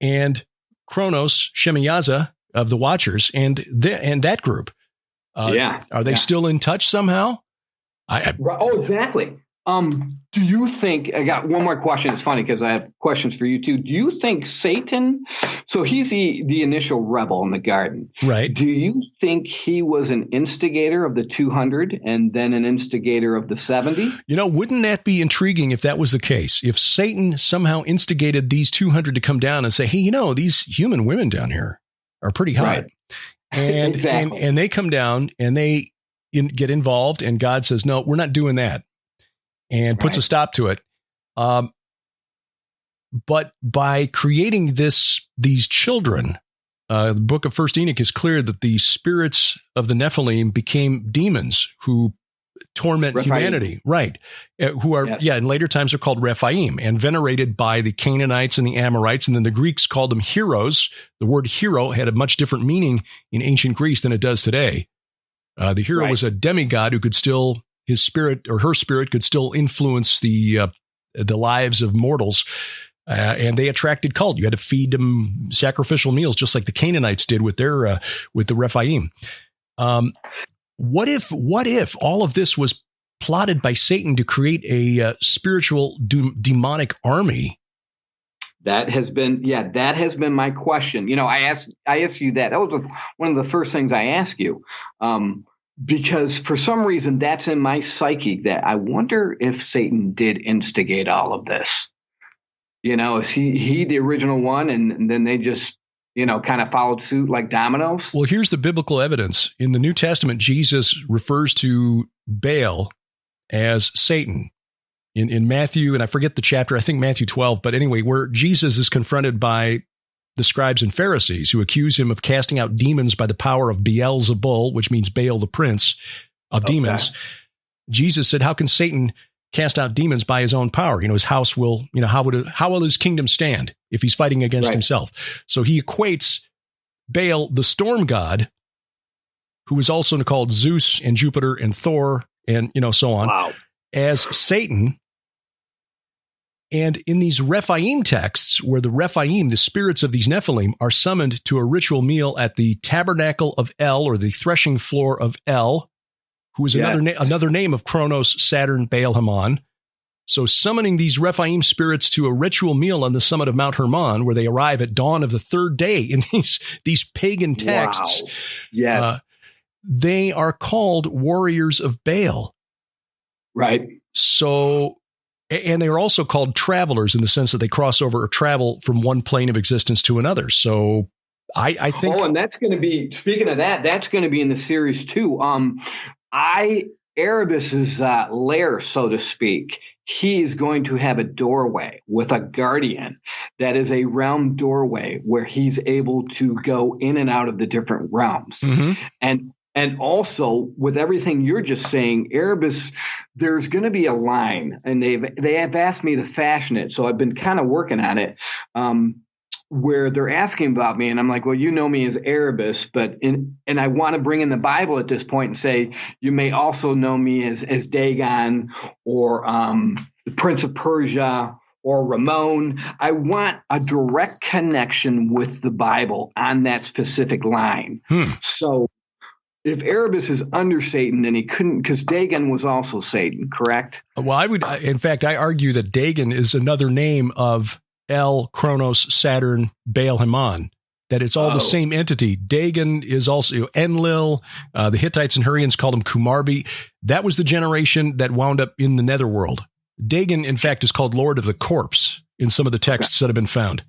and Kronos, Shemiyaza of the Watchers and that group? Are they still in touch somehow? Exactly. Do you think, I got one more question. It's funny because I have questions for you too. Do you think Satan, so he's the initial rebel in the garden. Right. Do you think he was an instigator of the 200 and then an instigator of the 70? Wouldn't that be intriguing if that was the case? If Satan somehow instigated these 200 to come down and say, hey, these human women down here are pretty hot. Right. And, exactly. and they come down and they get involved and God says, no, we're not doing that. And puts a stop to it. But by creating these children, the book of First Enoch is clear that the spirits of the Nephilim became demons who torment humanity. Right. Who are, in later times are called Rephaim and venerated by the Canaanites and the Amorites. And then the Greeks called them heroes. The word hero had a much different meaning in ancient Greece than it does today. The hero was a demigod who could still, his spirit or her spirit could still influence the lives of mortals, and they attracted cult. You had to feed them sacrificial meals, just like the Canaanites did with the Rephaim. What if all of this was plotted by Satan to create a spiritual demonic army? That has been my question. I asked you that. That was one of the first things I asked you. Because for some reason that's in my psyche that I wonder if Satan did instigate all of this. Is he the original one and then they just, kind of followed suit like dominoes? Well, here's the biblical evidence. In the New Testament, Jesus refers to Baal as Satan. In Matthew, and I forget the chapter, I think Matthew 12, but anyway, where Jesus is confronted by the scribes and Pharisees who accuse him of casting out demons by the power of Beelzebul, which means Baal, the prince of demons. Jesus said, how can Satan cast out demons by his own power? His house will, how will his kingdom stand if he's fighting against himself? So he equates Baal, the storm god, who is also called Zeus and Jupiter and Thor and, so on, as Satan. And in these Rephaim texts, where the Rephaim, the spirits of these Nephilim, are summoned to a ritual meal at the tabernacle of El, or the threshing floor of El, who is another name of Kronos, Saturn, Baal, Haman. So summoning these Rephaim spirits to a ritual meal on the summit of Mount Hermon, where they arrive at dawn of the third day in these pagan texts. Wow. Yes. They are called warriors of Baal. Right. So... And they are also called travelers in the sense that they cross over or travel from one plane of existence to another. So I think. Oh, and that's going to be, speaking of that, that's going to be in the series too. Erebus's lair, so to speak, he is going to have a doorway with a guardian that is a realm doorway where he's able to go in and out of the different realms. Mm-hmm. And also, with everything you're just saying, Erebus, there's going to be a line, and they have asked me to fashion it, so I've been kind of working on it, where they're asking about me, and I'm like, well, you know me as Erebus, and I want to bring in the Bible at this point and say, you may also know me as Dagon or the Prince of Persia or Ramon. I want a direct connection with the Bible on that specific line. So if Erebus is under Satan, then he couldn't, because Dagon was also Satan, correct? Well, I argue that Dagon is another name of El, Kronos, Saturn, Baal, Haman, that it's all the same entity. Dagon is also Enlil. The Hittites and Hurrians called him Kumarbi. That was the generation that wound up in the netherworld. Dagon, in fact, is called Lord of the Corpse in some of the texts that have been found.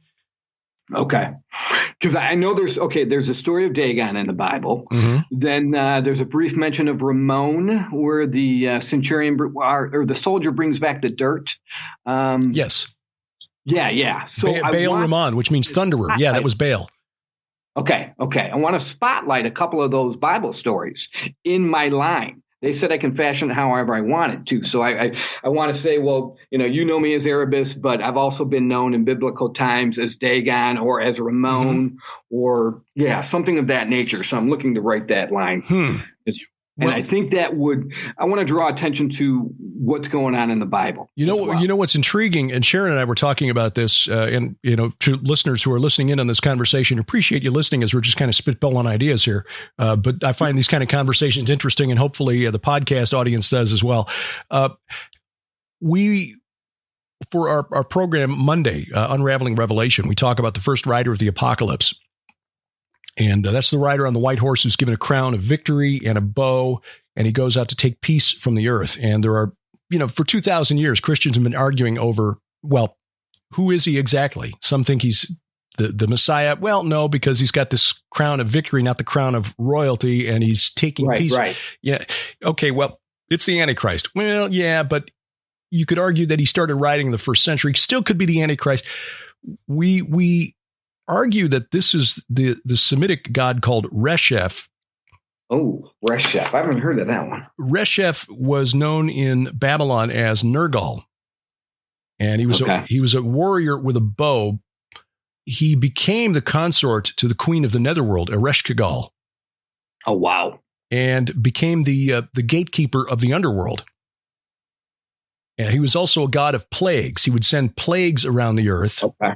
Okay. Because I know there's a story of Dagon in the Bible. Mm-hmm. Then there's a brief mention of Ramon where the centurion or the soldier brings back the dirt. Yes. Yeah. So Baal Ramon, which means thunderer. Yeah, that was Baal. Okay. I want to spotlight a couple of those Bible stories in my line. They said I can fashion it however I want it to. So I want to say, well, you know me as Erebus, but I've also been known in biblical times as Dagon or as Ramon or something of that nature. So I'm looking to write that line. And Well, I think I want to draw attention to what's going on in the Bible. You know what's intriguing, and Sharon and I were talking about this, and to listeners who are listening in on this conversation, appreciate you listening as we're just kind of spitballing ideas here. But I find these kind of conversations interesting, and hopefully the podcast audience does as well. For our program Monday, Unraveling Revelation, we talk about the first rider of the apocalypse. And that's the rider on the white horse who's given a crown of victory and a bow, and he goes out to take peace from the earth. And there are, for 2,000 years, Christians have been arguing over, well, who is he exactly? Some think he's the Messiah. Well, no, because he's got this crown of victory, not the crown of royalty, and he's taking peace. Right. Yeah. Okay, well, it's the Antichrist. Well, yeah, but you could argue that he started riding in the first century. Still could be the Antichrist. We argue that this is the Semitic god called Resheph. Oh, Resheph. I haven't heard of that one. Resheph was known in Babylon as Nergal. And he was a warrior with a bow. He became the consort to the queen of the netherworld, Ereshkigal. Oh, wow. And became the gatekeeper of the underworld. And he was also a god of plagues. He would send plagues around the earth. Okay.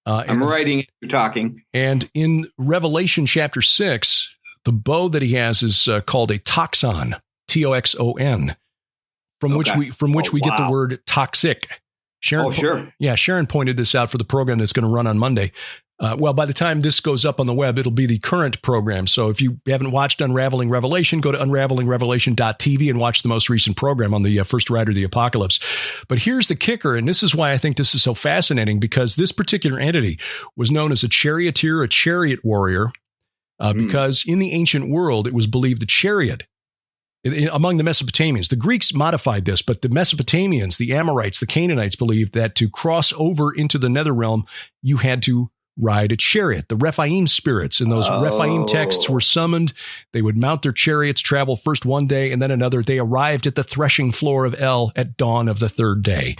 I'm writing it, you're talking. And in Revelation chapter 6, the bow that he has is called a toxon, Toxon, from which we get the word toxic. Sharon, sure. Yeah, Sharon pointed this out for the program that's going to run on Monday. Well, by the time this goes up on the web, it'll be the current program. So if you haven't watched Unraveling Revelation, go to unravelingrevelation.tv and watch the most recent program on the first rider of the apocalypse. But here's the kicker, and this is why I think this is so fascinating, because this particular entity was known as a charioteer, a chariot warrior, because in the ancient world, it was believed the chariot, among the Mesopotamians, the Greeks modified this, but the Mesopotamians, the Amorites, the Canaanites believed that to cross over into the nether realm, you had to ride a chariot. The Rephaim spirits in those Rephaim texts were summoned. They would mount their chariots, travel first one day and then another. They arrived at the threshing floor of El at dawn of the third day.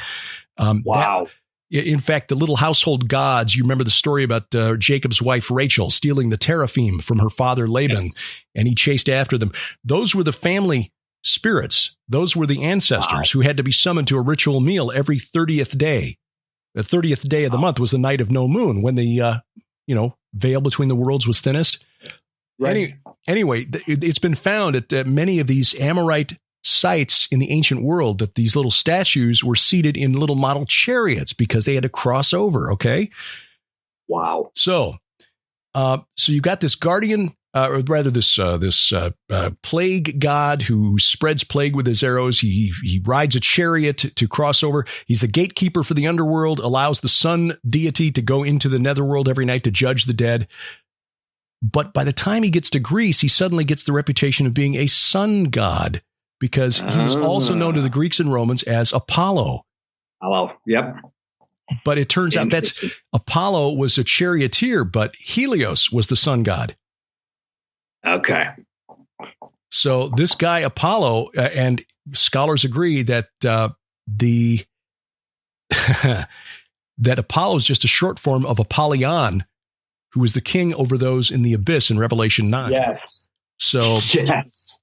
Wow. In fact, the little household gods, you remember the story about Jacob's wife, Rachel, stealing the teraphim from her father, Laban, and he chased after them. Those were the family spirits. Those were the ancestors who had to be summoned to a ritual meal every 30th day. The 30th day of the month was the night of no moon, when the veil between the worlds was thinnest. Right. Anyway, it's been found at many of these Amorite sites in the ancient world that these little statues were seated in little model chariots because they had to cross over. Okay. Wow. So you got this guardian, or rather this plague god who spreads plague with his arrows. He rides a chariot to cross over. He's the gatekeeper for the underworld, allows the sun deity to go into the netherworld every night to judge the dead. But by the time he gets to Greece, he suddenly gets the reputation of being a sun god, because he was also known to the Greeks and Romans as Apollo. Yep. But it turns out Apollo was a charioteer, but Helios was the sun god. Okay. So this guy Apollo, and scholars agree that that Apollo is just a short form of Apollyon, who was the king over those in the abyss in Revelation 9. Yes. So yes.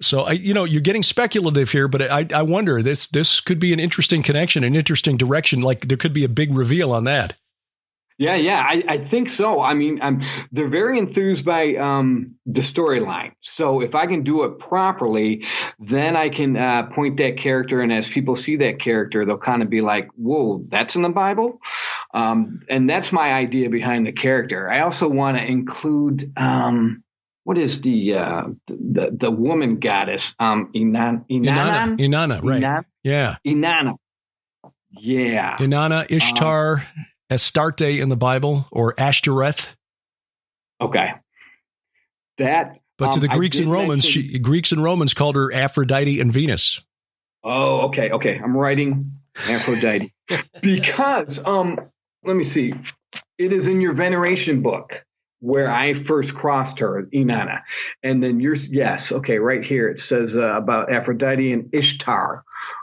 So you're getting speculative here, but I wonder, this could be an interesting connection, an interesting direction. Like there could be a big reveal on that. Yeah, I think so. I mean, they're very enthused by the storyline. So if I can do it properly, then I can point that character, and as people see that character, they'll kind of be like, "Whoa, that's in the Bible," and that's my idea behind the character. I also want to include what is the woman goddess? Inanna, right? Inanna? Yeah, Inanna. Yeah, Inanna, Ishtar. Astarte in the Bible, or Ashtoreth. Okay. But to the Greeks and Romans, Greeks and Romans called her Aphrodite and Venus. Oh, okay. I'm writing Aphrodite because, let me see. It is in your veneration book where I first crossed her, Inanna. And then right here it says about Aphrodite and Ishtar.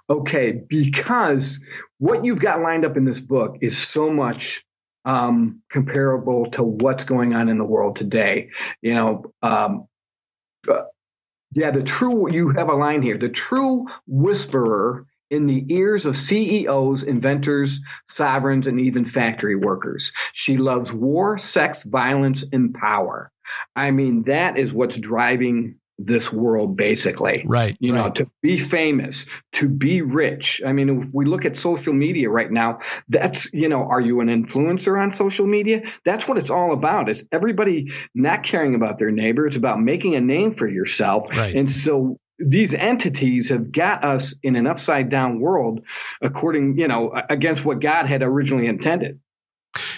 Okay, because what you've got lined up in this book is so much comparable to what's going on in the world today. Yeah, you have a line here. The true whisperer in the ears of CEOs, inventors, sovereigns, and even factory workers. She loves war, sex, violence, and power. I mean, that is what's driving this world, basically. Right. You know, to be famous, to be rich. I mean, if we look at social media right now, that's, are you an influencer on social media? That's what it's all about. It's everybody not caring about their neighbor. It's about making a name for yourself. Right. And so these entities have got us in an upside down world according, against what God had originally intended.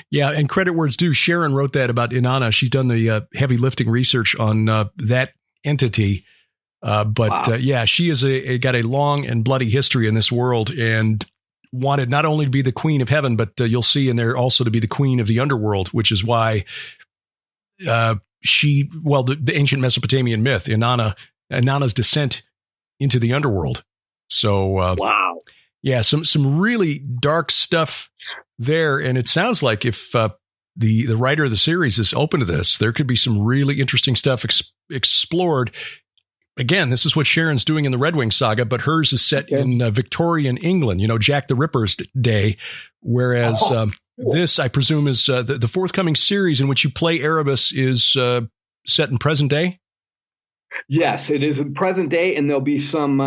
Yeah. And credit where it's due. Sharon wrote that about Inanna. She's done the heavy lifting research on that entity. Wow. She is got a long and bloody history in this world and wanted not only to be the queen of heaven, but you'll see in there also to be the queen of the underworld, which is why the ancient Mesopotamian myth, Inanna's descent into the underworld. So, wow. Yeah, some really dark stuff there. And it sounds like if the writer of the series is open to this, there could be some really interesting stuff explored. Again, this is what Sharon's doing in the Red Wing saga, but hers is set in Victorian England, Jack the Ripper's day. Whereas this, I presume, is the forthcoming series in which you play Erebus is set in present day. Yes, it is in present day, and there'll be some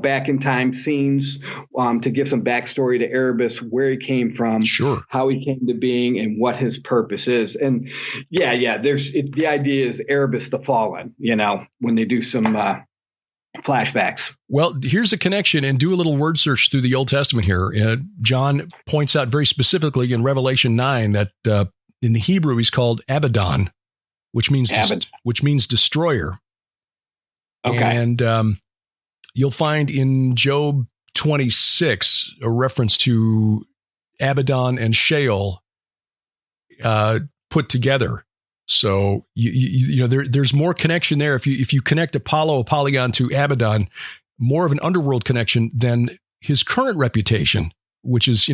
back in time scenes to give some backstory to Erebus, where he came from, sure, how he came to being, and what his purpose is. And the idea is Erebus the Fallen. When they do some flashbacks. Well, here's a connection, and do a little word search through the Old Testament here. John points out very specifically in Revelation 9 that in the Hebrew he's called Abaddon, which means destroyer. Okay. And you'll find in Job 26 a reference to Abaddon and Sheol put together. So there's more connection there. If you connect Apollyon to Abaddon, more of an underworld connection than his current reputation, which is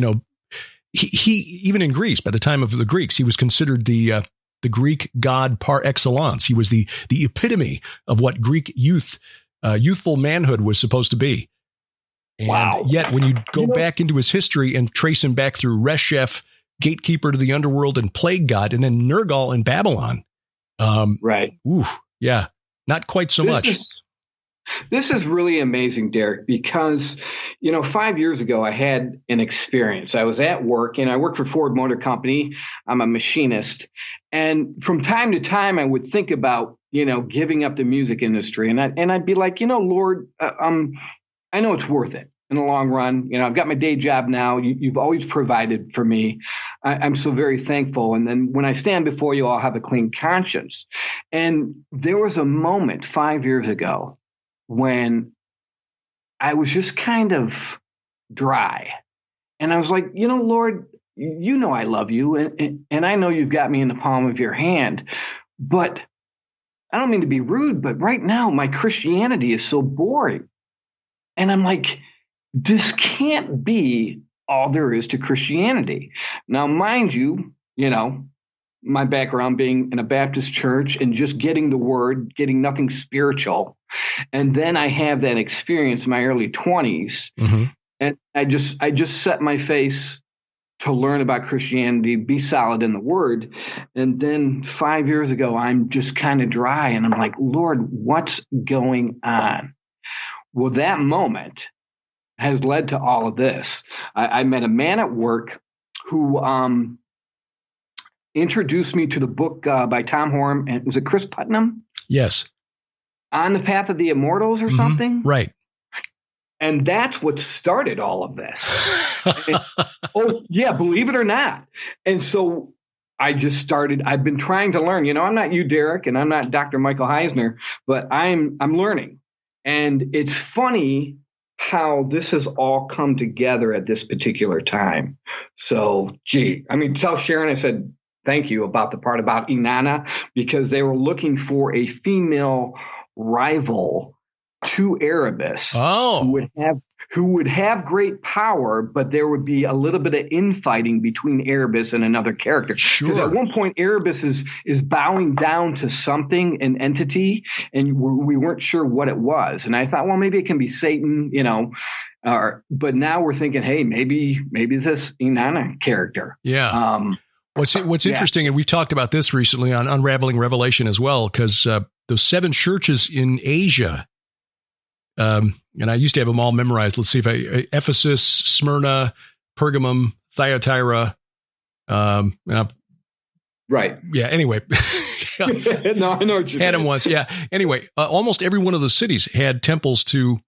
he even in Greece, by the time of the Greeks, he was considered the Greek god par excellence. He was the epitome of what Greek youthful manhood was supposed to be. And yet when you go back into his history and trace him back through Resheph, gatekeeper to the underworld, and plague god, and then Nergal in Babylon. Right. Ooh, yeah. Not quite so much. This is really amazing, Derek, because, 5 years ago, I had an experience. I was at work, and I work for Ford Motor Company. I'm a machinist. And from time to time, I would think about, giving up the music industry. And I'd be like, Lord, I know it's worth it in the long run. I've got my day job now. You've always provided for me. I'm so very thankful. And then when I stand before you, I'll have a clean conscience. And there was a moment 5 years ago when I was just kind of dry. And I was like, Lord, I love you. And I know you've got me in the palm of your hand. But I don't mean to be rude, but right now my Christianity is so boring. And I'm like, this can't be all there is to Christianity. Now, mind you, my background being in a Baptist church and just getting the word, getting nothing spiritual. And then I have that experience in my early 20s. Mm-hmm. And I just set my face to learn about Christianity, be solid in the word. And then 5 years ago, I'm just kind of dry. And I'm like, Lord, what's going on? Well, that moment has led to all of this. I met a man at work who introduced me to the book by Tom Horn. And was it Chris Putnam? Yes. On the Path of the Immortals or something? Right. And that's what started all of this. Believe it or not. And so I've been trying to learn. I'm not you, Derek, and I'm not Dr. Michael Heisner, but I'm learning. And it's funny how this has all come together at this particular time. So, tell Sharon I said thank you about the part about Inanna, because they were looking for a female rival to Erebus, who who would have great power, but there would be a little bit of infighting between Erebus and another character. Because at one point, Erebus is bowing down to something, an entity, and we weren't sure what it was. And I thought, well, maybe it can be Satan, but now we're thinking, hey, maybe this Inanna character. Yeah. What's interesting, and we've talked about this recently on Unraveling Revelation as well, because those 7 churches in Asia, and I used to have them all memorized. Let's see if Ephesus, Smyrna, Pergamum, Thyatira. Right. Yeah. Anyway. No, I know what you had them once. Yeah. Anyway, almost every one of those cities had temples to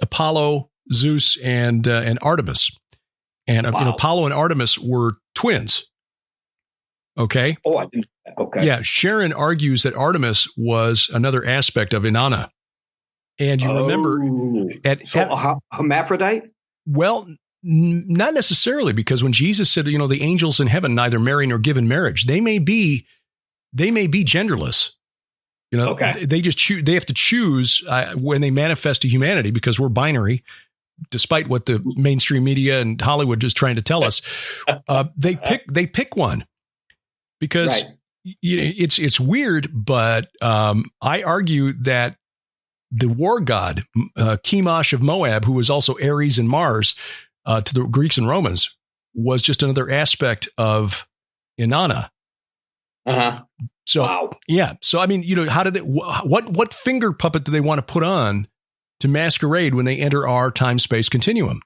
Apollo, Zeus, and Artemis. And Apollo and Artemis were twins. Okay. Oh, I didn't. Okay. Yeah. Sharon argues that Artemis was another aspect of Inanna. And you remember a hermaphrodite? Well, not necessarily, because when Jesus said, the angels in heaven neither marry nor give in marriage, they may be genderless. Okay. They just choose. They have to choose when they manifest to humanity, because we're binary, despite what the mainstream media and Hollywood is trying to tell us. They pick one because it's weird, but I argue that the war god, Chemosh of Moab, who was also Ares and Mars to the Greeks and Romans, was just another aspect of Inanna. Uh-huh. So, wow. Yeah. So, I mean, how did what finger puppet do they want to put on to masquerade when they enter our time-space continuum?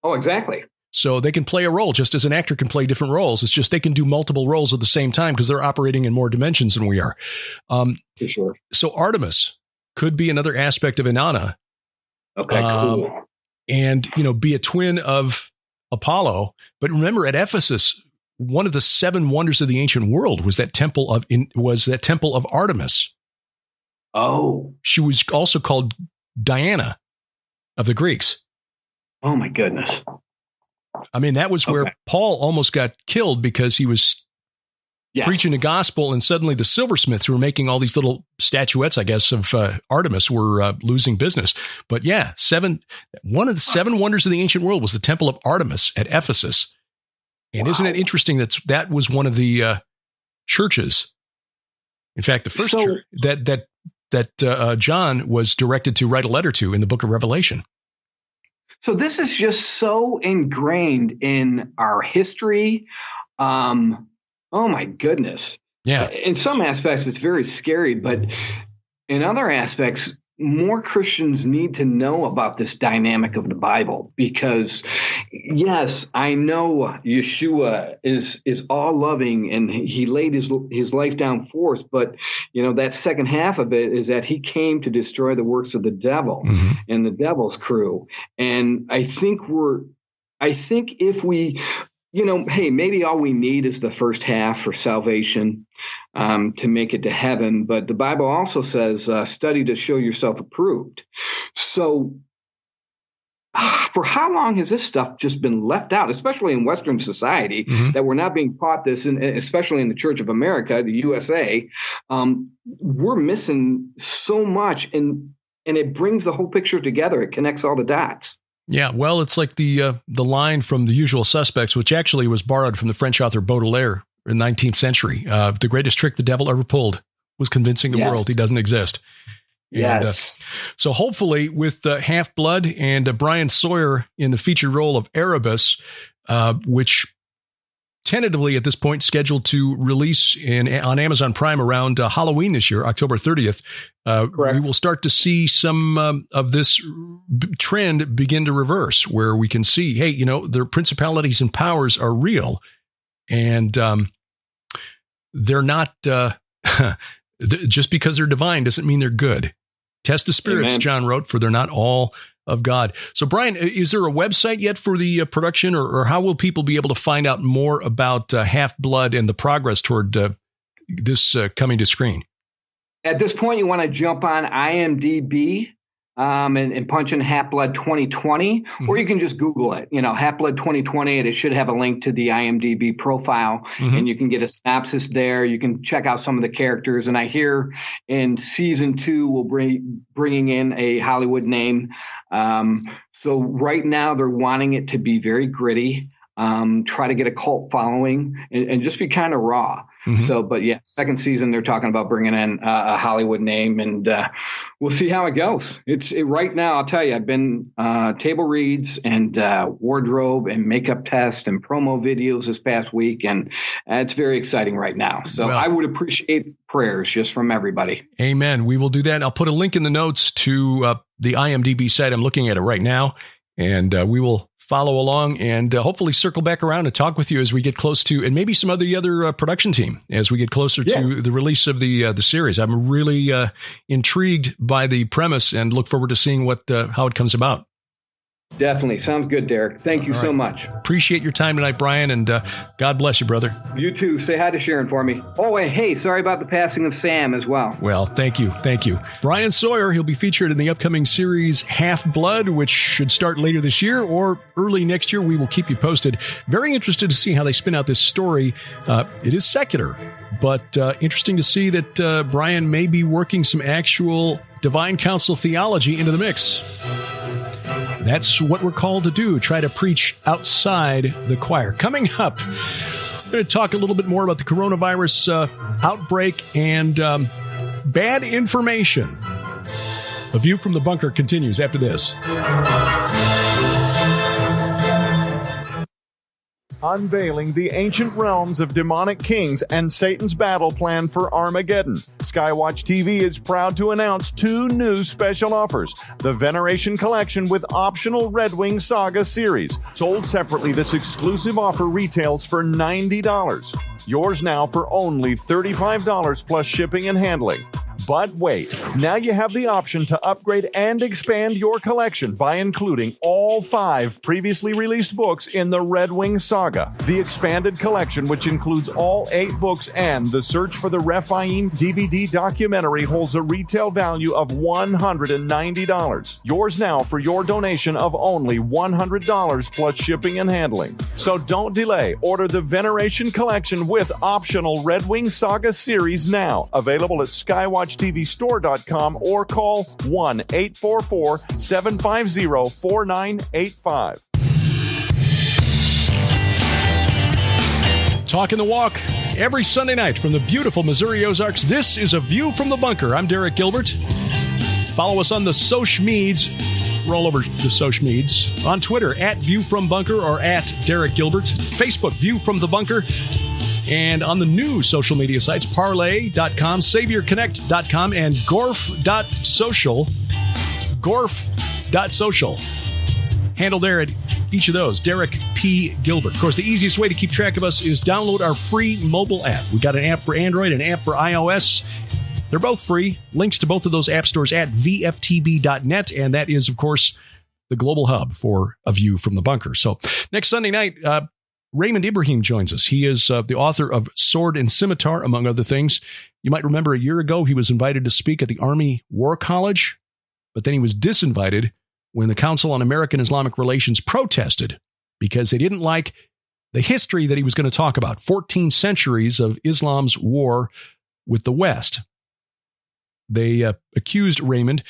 Oh, exactly. So they can play a role just as an actor can play different roles. It's just they can do multiple roles at the same time because they're operating in more dimensions than we are. For sure. So Artemis could be another aspect of Inanna. Okay, cool. And, be a twin of Apollo. But remember, at Ephesus, one of the 7 wonders of the ancient world was that temple of Artemis. Oh. She was also called Diana of the Greeks. Oh, my goodness. I mean, that was where Paul almost got killed because he was preaching the gospel, and suddenly the silversmiths who were making all these little statuettes, I guess, of Artemis were losing business. But yeah, one of the 7 wonders of the ancient world was the temple of Artemis at Ephesus. And isn't it interesting that was one of the churches? In fact, the first church that John was directed to write a letter to in the book of Revelation. So this is just so ingrained in our history. Oh, my goodness. Yeah. In some aspects, it's very scary, but in other aspects, more Christians need to know about this dynamic of the Bible because, yes, I know Yeshua is all loving and he laid his life down for us, but, that second half of it is that he came to destroy the works of the devil and the devil's crew. And I think if we... hey, maybe all we need is the first half for salvation to make it to heaven. But the Bible also says, study to show yourself approved. So for how long has this stuff just been left out, especially in Western society, that we're not being taught this, and especially in the Church of America, the USA? We're missing so much, and it brings the whole picture together. It connects all the dots. Yeah, well, it's like the line from The Usual Suspects, which actually was borrowed from the French author Baudelaire in the 19th century. The greatest trick the devil ever pulled was convincing the world he doesn't exist. Yes. And, so hopefully with Half-Blood and Bryan Sawyer in the featured role of Erebus, which tentatively at this point scheduled to release on Amazon Prime around Halloween this year, October 30th. We will start to see some of this trend begin to reverse, where we can see, hey, their principalities and powers are real, and they're not just because they're divine doesn't mean they're good. Test the spirits, Amen. John wrote, for they're not all of God. So, Bryan, is there a website yet for the production, or how will people be able to find out more about Half-Blood and the progress toward this coming to screen? At this point, you want to jump on IMDb and punch in Half-Blood 2020, or you can just Google it. Half-Blood 2020, and it should have a link to the IMDb profile, and you can get a synopsis there. You can check out some of the characters, and I hear in season 2 we'll bringing in a Hollywood name So right now they're wanting it to be very gritty, try to get a cult following and just be kind of raw. Mm-hmm. So, but yeah, second season, they're talking about bringing in a Hollywood name, and we'll see how it goes. Right now, I'll tell you, I've been table reads and wardrobe and makeup tests and promo videos this past week, and it's very exciting right now. So I would appreciate prayers just from everybody. Amen. We will do that. I'll put a link in the notes to the IMDb site. I'm looking at it right now, and we will follow along and hopefully circle back around and talk with you as we get close to, and maybe some other production team as we get closer to the release of the series. I'm really intrigued by the premise and look forward to seeing how it comes about. Definitely. Sounds good, Derek. Thank you so much. Appreciate your time tonight, Bryan, and God bless you, brother. You too. Say hi to Sharon for me. Oh, and hey, sorry about the passing of Sam as well. Well, thank you. Thank you. Bryan Sawyer, he'll be featured in the upcoming series Half-Blood, which should start later this year or early next year. We will keep you posted. Very interested to see how they spin out this story. It is secular, but interesting to see that Bryan may be working some actual divine council theology into the mix. That's what we're called to do, try to preach outside the choir. Coming up, we're going to talk a little bit more about the coronavirus outbreak and bad information. A View from the Bunker continues after this. Unveiling the ancient realms of demonic kings and Satan's battle plan for Armageddon. SkyWatchTV is proud to announce 2 new special offers. The Veneration Collection with optional Red Wing Saga series. Sold separately, this exclusive offer retails for $90. Yours now for only $35 plus shipping and handling. But wait, now you have the option to upgrade and expand your collection by including all 5 previously released books in the Red Wing Saga. The expanded collection, which includes all 8 books and the Search for the Rephaim DVD documentary, holds a retail value of $190. Yours now for your donation of only $100 plus shipping and handling. So don't delay. Order the Veneration Collection with optional Red Wing Saga series now. Available at SkyWatchTVStore.com or call 1-844-750-4985. Talking the Walk every Sunday night from the beautiful Missouri Ozarks. This is A View from the Bunker. I'm Derek Gilbert. Follow us on the Soch Meds. We're all over the Soch Meds. On Twitter, @ViewFromBunker or @Derek Gilbert. Facebook, View from the Bunker. And on the new social media sites, Parlay.com, SaviorConnect.com, and Gorf.social. Gorf.social. Handle there at each of those, Derek P. Gilbert. Of course, the easiest way to keep track of us is download our free mobile app. We've got an app for Android and an app for iOS. They're both free. Links to both of those app stores at vftb.net. And that is, of course, the global hub for A View from the Bunker. So next Sunday night, Raymond Ibrahim joins us. He is the author of Sword and Scimitar, among other things. You might remember a year ago, he was invited to speak at the Army War College, but then he was disinvited when the Council on American Islamic Relations protested because they didn't like the history that he was going to talk about, 14 centuries of Islam's war with the West. They accused Raymond,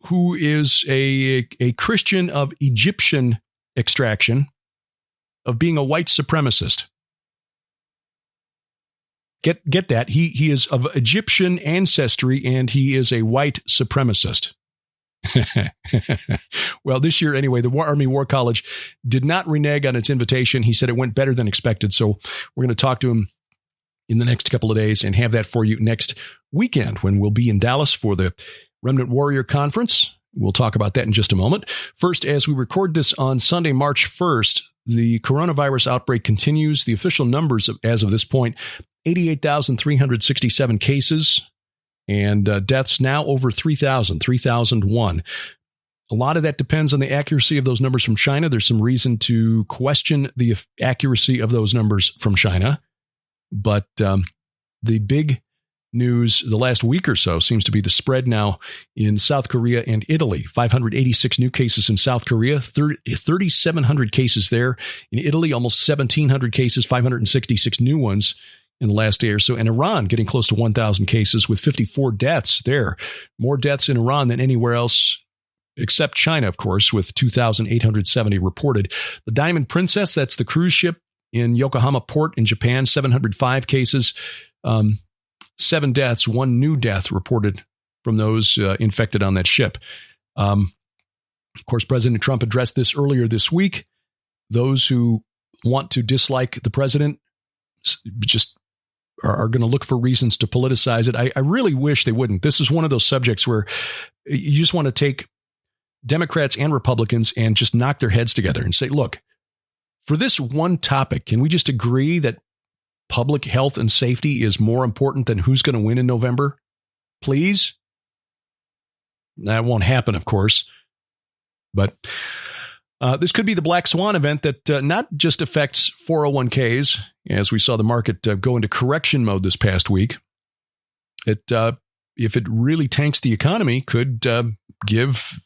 who is a Christian of Egyptian extraction, of being a white supremacist. Get that. He is of Egyptian ancestry and he is a white supremacist. Well, this year anyway, the Army War College did not renege on its invitation. He said it went better than expected. So we're going to talk to him in the next couple of days and have that for you next weekend when we'll be in Dallas for the Remnant Warrior Conference. We'll talk about that in just a moment. First, as we record this on Sunday, March 1st, the coronavirus outbreak continues. The official numbers as of this point, 88,367 cases and deaths now over 3,001. A lot of that depends on the accuracy of those numbers from China. There's some reason to question the accuracy of those numbers from China. But the big news the last week or so seems to be the spread now in South Korea and Italy. 586 new cases in South Korea, 3,700 cases there. In Italy, almost 1,700 cases, 566 new ones in the last day or so. And Iran getting close to 1,000 cases with 54 deaths there. More deaths in Iran than anywhere else except China, of course, with 2,870 reported. The Diamond Princess, that's the cruise ship in Yokohama Port in Japan, 705 cases, 7 deaths, 1 new death reported from those infected on that ship. Of course, President Trump addressed this earlier this week. Those who want to dislike the president just are going to look for reasons to politicize it. I really wish they wouldn't. This is one of those subjects where you just want to take Democrats and Republicans and just knock their heads together and say, look, for this one topic, can we just agree that public health and safety is more important than who's going to win in November? Please? That won't happen, of course. But this could be the black swan event that not just affects 401ks, as we saw the market go into correction mode this past week. It, if it really tanks the economy, could give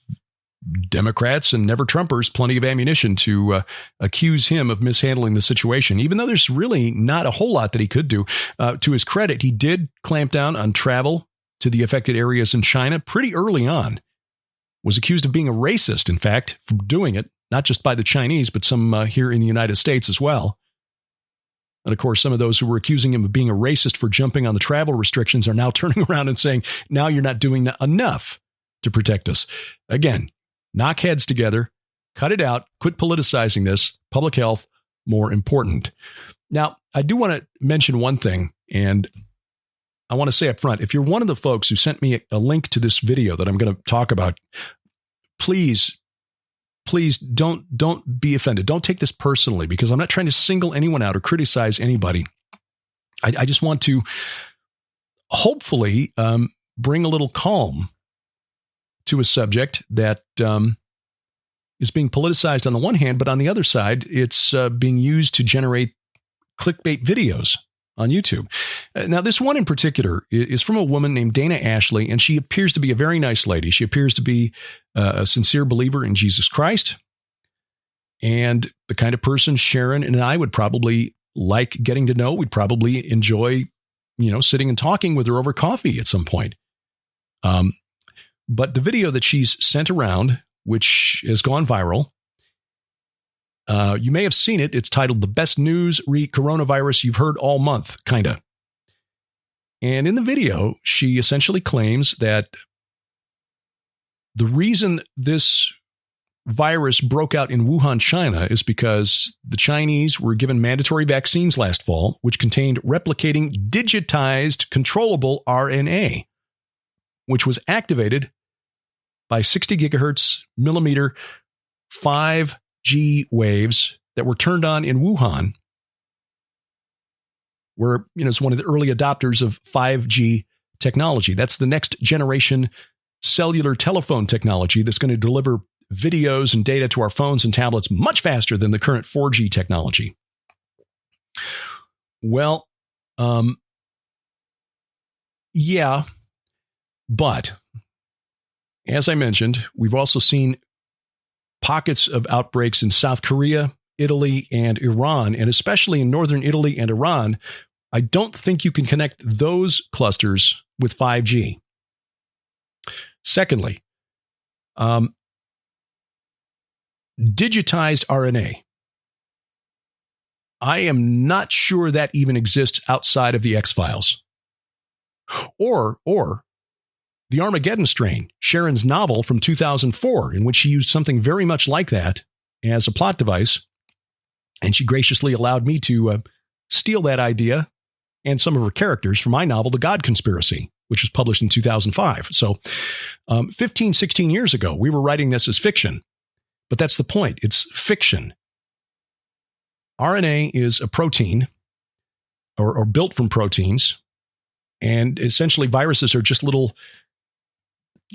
Democrats and never-Trumpers plenty of ammunition to accuse him of mishandling the situation, even though there's really not a whole lot that he could do. To his credit, he did clamp down on travel to the affected areas in China pretty early on. Was accused of being a racist, in fact, for doing it, not just by the Chinese, but some here in the United States as well. And of course, some of those who were accusing him of being a racist for jumping on the travel restrictions are now turning around and saying, now you're not doing enough to protect us. Again, knock heads together, cut it out, quit politicizing this. Public health, more important. Now, I do want to mention one thing, and I want to say up front, if you're one of the folks who sent me a link to this video that I'm going to talk about, please don't be offended. Don't take this personally, because I'm not trying to single anyone out or criticize anybody. I just want to hopefully bring a little calm to a subject that is being politicized on the one hand, but on the other side, it's being used to generate clickbait videos on YouTube. Now, this one in particular is from a woman named Dana Ashley, and she appears to be a very nice lady. She appears to be a sincere believer in Jesus Christ, and the kind of person Sharon and I would probably like getting to know. We'd probably enjoy, sitting and talking with her over coffee at some point. But the video that she's sent around, which has gone viral, you may have seen it. It's titled "The Best News Re-Coronavirus You've Heard All Month," kind of. And in the video, she essentially claims that the reason this virus broke out in Wuhan, China, is because the Chinese were given mandatory vaccines last fall, which contained replicating digitized controllable RNA, which was activated by 60 gigahertz millimeter 5G waves that were turned on in Wuhan, where it's one of the early adopters of 5G technology. That's the next generation cellular telephone technology that's going to deliver videos and data to our phones and tablets much faster than the current 4G technology. Well, yeah, but as I mentioned, we've also seen pockets of outbreaks in South Korea, Italy, and Iran, and especially in northern Italy and Iran. I don't think you can connect those clusters with 5G. Secondly, digitized RNA. I am not sure that even exists outside of the X-Files. Or the Armageddon strain, Sharon's novel from 2004, in which she used something very much like that as a plot device. And she graciously allowed me to steal that idea and some of her characters from my novel, The God Conspiracy, which was published in 2005. So 15, 16 years ago, we were writing this as fiction. But that's the point. It's fiction. RNA is a protein or built from proteins. And essentially, viruses are just little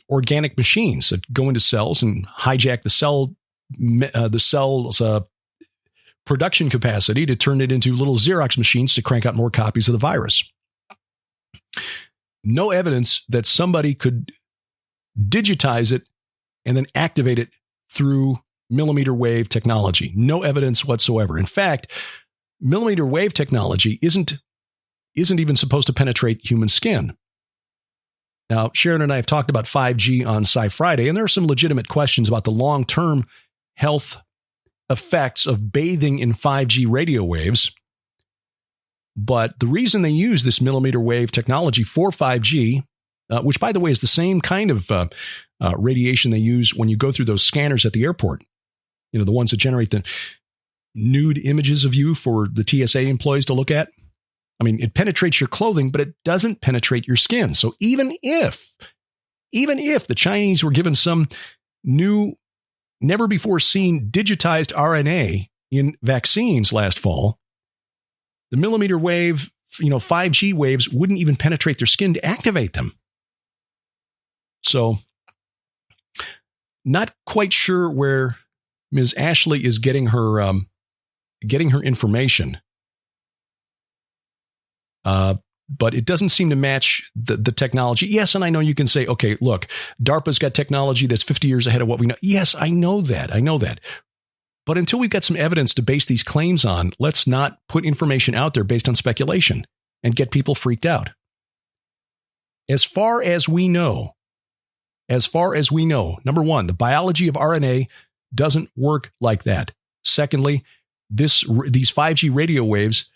organic machines that go into cells and hijack the cell's production capacity to turn it into little Xerox machines to crank out more copies of the virus. No evidence that somebody could digitize it and then activate it through millimeter wave technology. No evidence whatsoever. In fact, millimeter wave technology isn't even supposed to penetrate human skin. Now, Sharon and I have talked about 5G on Sci Friday, and there are some legitimate questions about the long-term health effects of bathing in 5G radio waves. But the reason they use this millimeter wave technology for 5G, which, by the way, is the same kind of radiation they use when you go through those scanners at the airport, you know, the ones that generate the nude images of you for the TSA employees to look at. I mean, it penetrates your clothing, but it doesn't penetrate your skin. So even if the Chinese were given some new, never before seen digitized RNA in vaccines last fall, the millimeter wave, 5G waves wouldn't even penetrate their skin to activate them. So not quite sure where Ms. Ashley is getting her information. But it doesn't seem to match the technology. Yes, and I know you can say, okay, look, DARPA's got technology that's 50 years ahead of what we know. Yes, I know that. But until we've got some evidence to base these claims on, let's not put information out there based on speculation and get people freaked out. As far as we know, number one, the biology of RNA doesn't work like that. Secondly, these 5G radio waves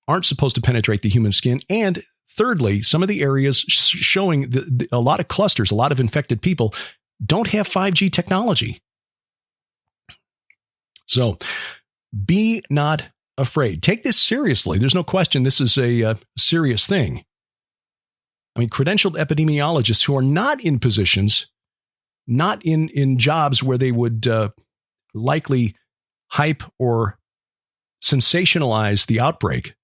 aren't supposed to penetrate the human skin. And thirdly, some of the areas showing a lot of clusters, a lot of infected people don't have 5G technology. So be not afraid. Take this seriously. There's no question this is a serious thing. I mean, credentialed epidemiologists who are not in positions, not in jobs where they would likely hype or sensationalize the outbreak,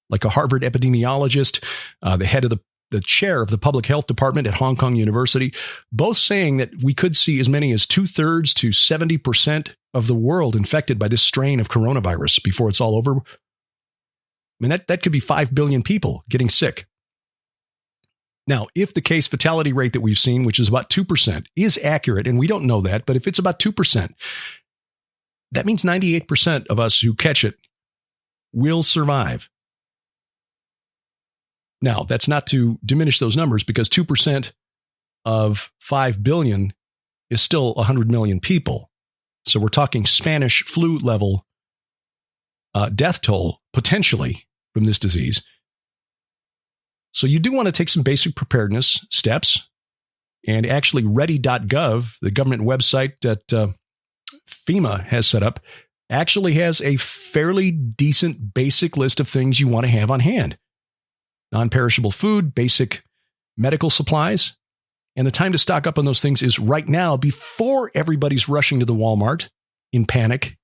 like a Harvard epidemiologist, the head of the chair of the public health department at Hong Kong University, both saying that we could see as many as 2/3 to 70% of the world infected by this strain of coronavirus before it's all over. I mean, that could be 5 billion people getting sick. Now, if the case fatality rate that we've seen, which is about 2%, is accurate, and we don't know that, but if it's about 2%, that means 98% of us who catch it will survive. Now, that's not to diminish those numbers, because 2% of 5 billion is still 100 million people. So we're talking Spanish flu level death toll potentially from this disease. So you do want to take some basic preparedness steps. And actually ready.gov, the government website that FEMA has set up, actually has a fairly decent basic list of things you want to have on hand. Non-perishable food, basic medical supplies. And the time to stock up on those things is right now, before everybody's rushing to the Walmart in panic.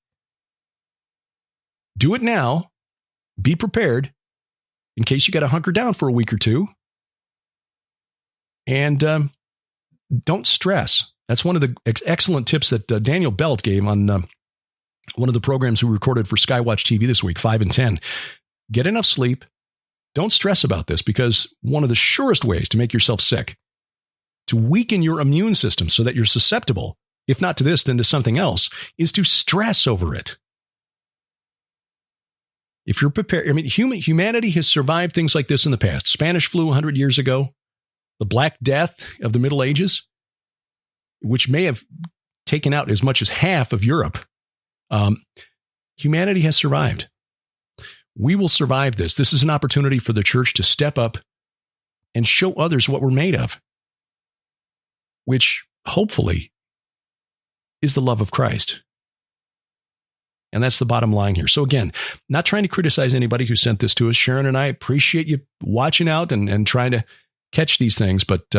Do it now. Be prepared in case you got to hunker down for a week or two. And don't stress. That's one of the excellent tips that Daniel Belt gave on one of the programs we recorded for SkyWatchTV this week, 5 and 10. Get enough sleep. Don't stress about this, because one of the surest ways to make yourself sick, to weaken your immune system so that you're susceptible, if not to this, then to something else, is to stress over it. If you're prepared, I mean, humanity has survived things like this in the past. Spanish flu 100 years ago, the Black Death of the Middle Ages, which may have taken out as much as half of Europe. Humanity has survived. We will survive this. This is an opportunity for the church to step up and show others what we're made of, which hopefully is the love of Christ. And that's the bottom line here. So again, not trying to criticize anybody who sent this to us. Sharon and I appreciate you watching out and trying to catch these things, but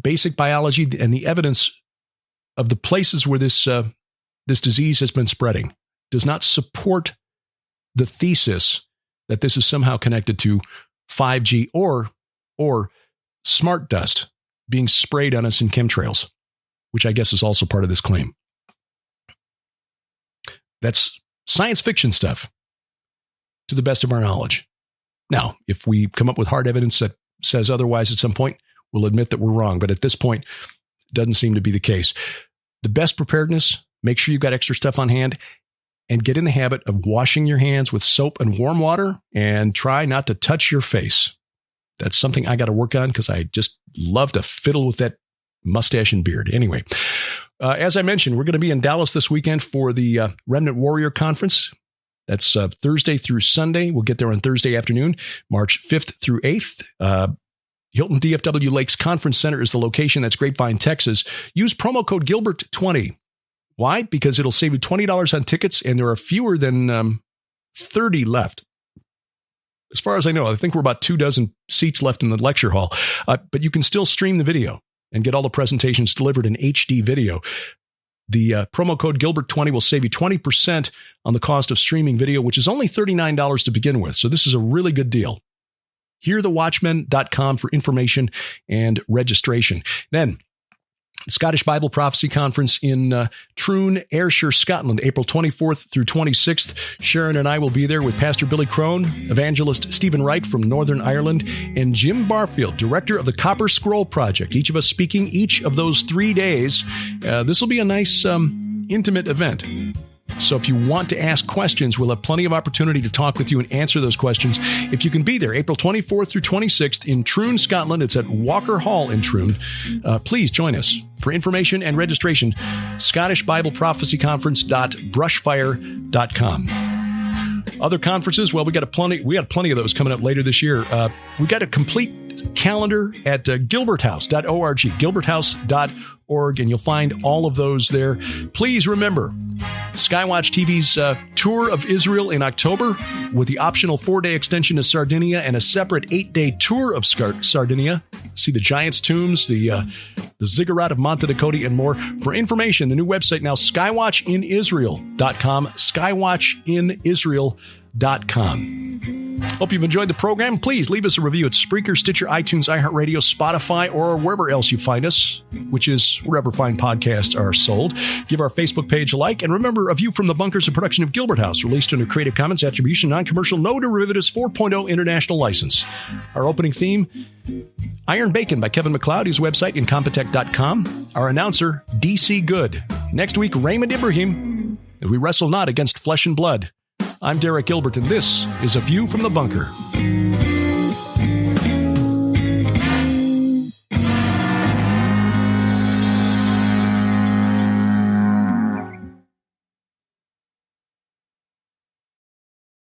basic biology and the evidence of the places where this disease has been spreading does not support the thesis that this is somehow connected to 5G or smart dust being sprayed on us in chemtrails, which I guess is also part of this claim. That's science fiction stuff, to the best of our knowledge. Now, if we come up with hard evidence that says otherwise at some point, we'll admit that we're wrong. But at this point, it doesn't seem to be the case. The best preparedness, make sure you've got extra stuff on hand, and get in the habit of washing your hands with soap and warm water, and try not to touch your face. That's something I got to work on because I just love to fiddle with that mustache and beard. Anyway, as I mentioned, we're going to be in Dallas this weekend for the Remnant Warrior Conference. That's Thursday through Sunday. We'll get there on Thursday afternoon, March 5th through 8th. Hilton DFW Lakes Conference Center is the location. That's Grapevine, Texas. Use promo code Gilbert20. Why? Because it'll save you $20 on tickets, and there are fewer than 30 left. As far as I know, I think we're about 24 seats left in the lecture hall. But you can still stream the video and get all the presentations delivered in HD video. The promo code Gilbert20 will save you 20% on the cost of streaming video, which is only $39 to begin with. So this is a really good deal. HearTheWatchmen.com for information and registration. Then, Scottish Bible Prophecy Conference in Troon, Ayrshire, Scotland, April 24th through 26th. Sharon and I will be there with Pastor Billy Crone, evangelist Stephen Wright from Northern Ireland, and Jim Barfield, director of the Copper Scroll Project. Each of us speaking each of those 3 days. This will be a nice, intimate event. So if you want to ask questions, we'll have plenty of opportunity to talk with you and answer those questions. If you can be there, April 24th through 26th in Troon, Scotland. It's at Walker Hall in Troon. Please join us. For information and registration, ScottishBibleProphecyConference.brushfire.com. Other conferences, well, we got plenty of those coming up later this year. We got a complete calendar at gilberthouse.org, gilberthouse.org, and you'll find all of those there. Please remember, SkyWatch TV's tour of Israel in October with the optional 4-day extension to Sardinia and a separate 8-day tour of Sardinia. See the Giants' tombs, the ziggurat of Monte Dakota, and more. For information, the new website now, skywatchinisrael.com, skywatchinisrael.com. Hope you've enjoyed the program. Please leave us a review at Spreaker, Stitcher, iTunes, iHeartRadio, Spotify, or wherever else you find us, which is wherever fine podcasts are sold. Give our Facebook page a like. And remember, A View from the Bunker is a production of Gilbert House, released under Creative Commons Attribution, Non-Commercial, No Derivatives 4.0 International License. Our opening theme, Iron Bacon by Kevin MacLeod, his website, incompetech.com. Our announcer, DC Good. Next week, Raymond Ibrahim. We wrestle not against flesh and blood. I'm Derek Gilbert, and this is A View from the Bunker.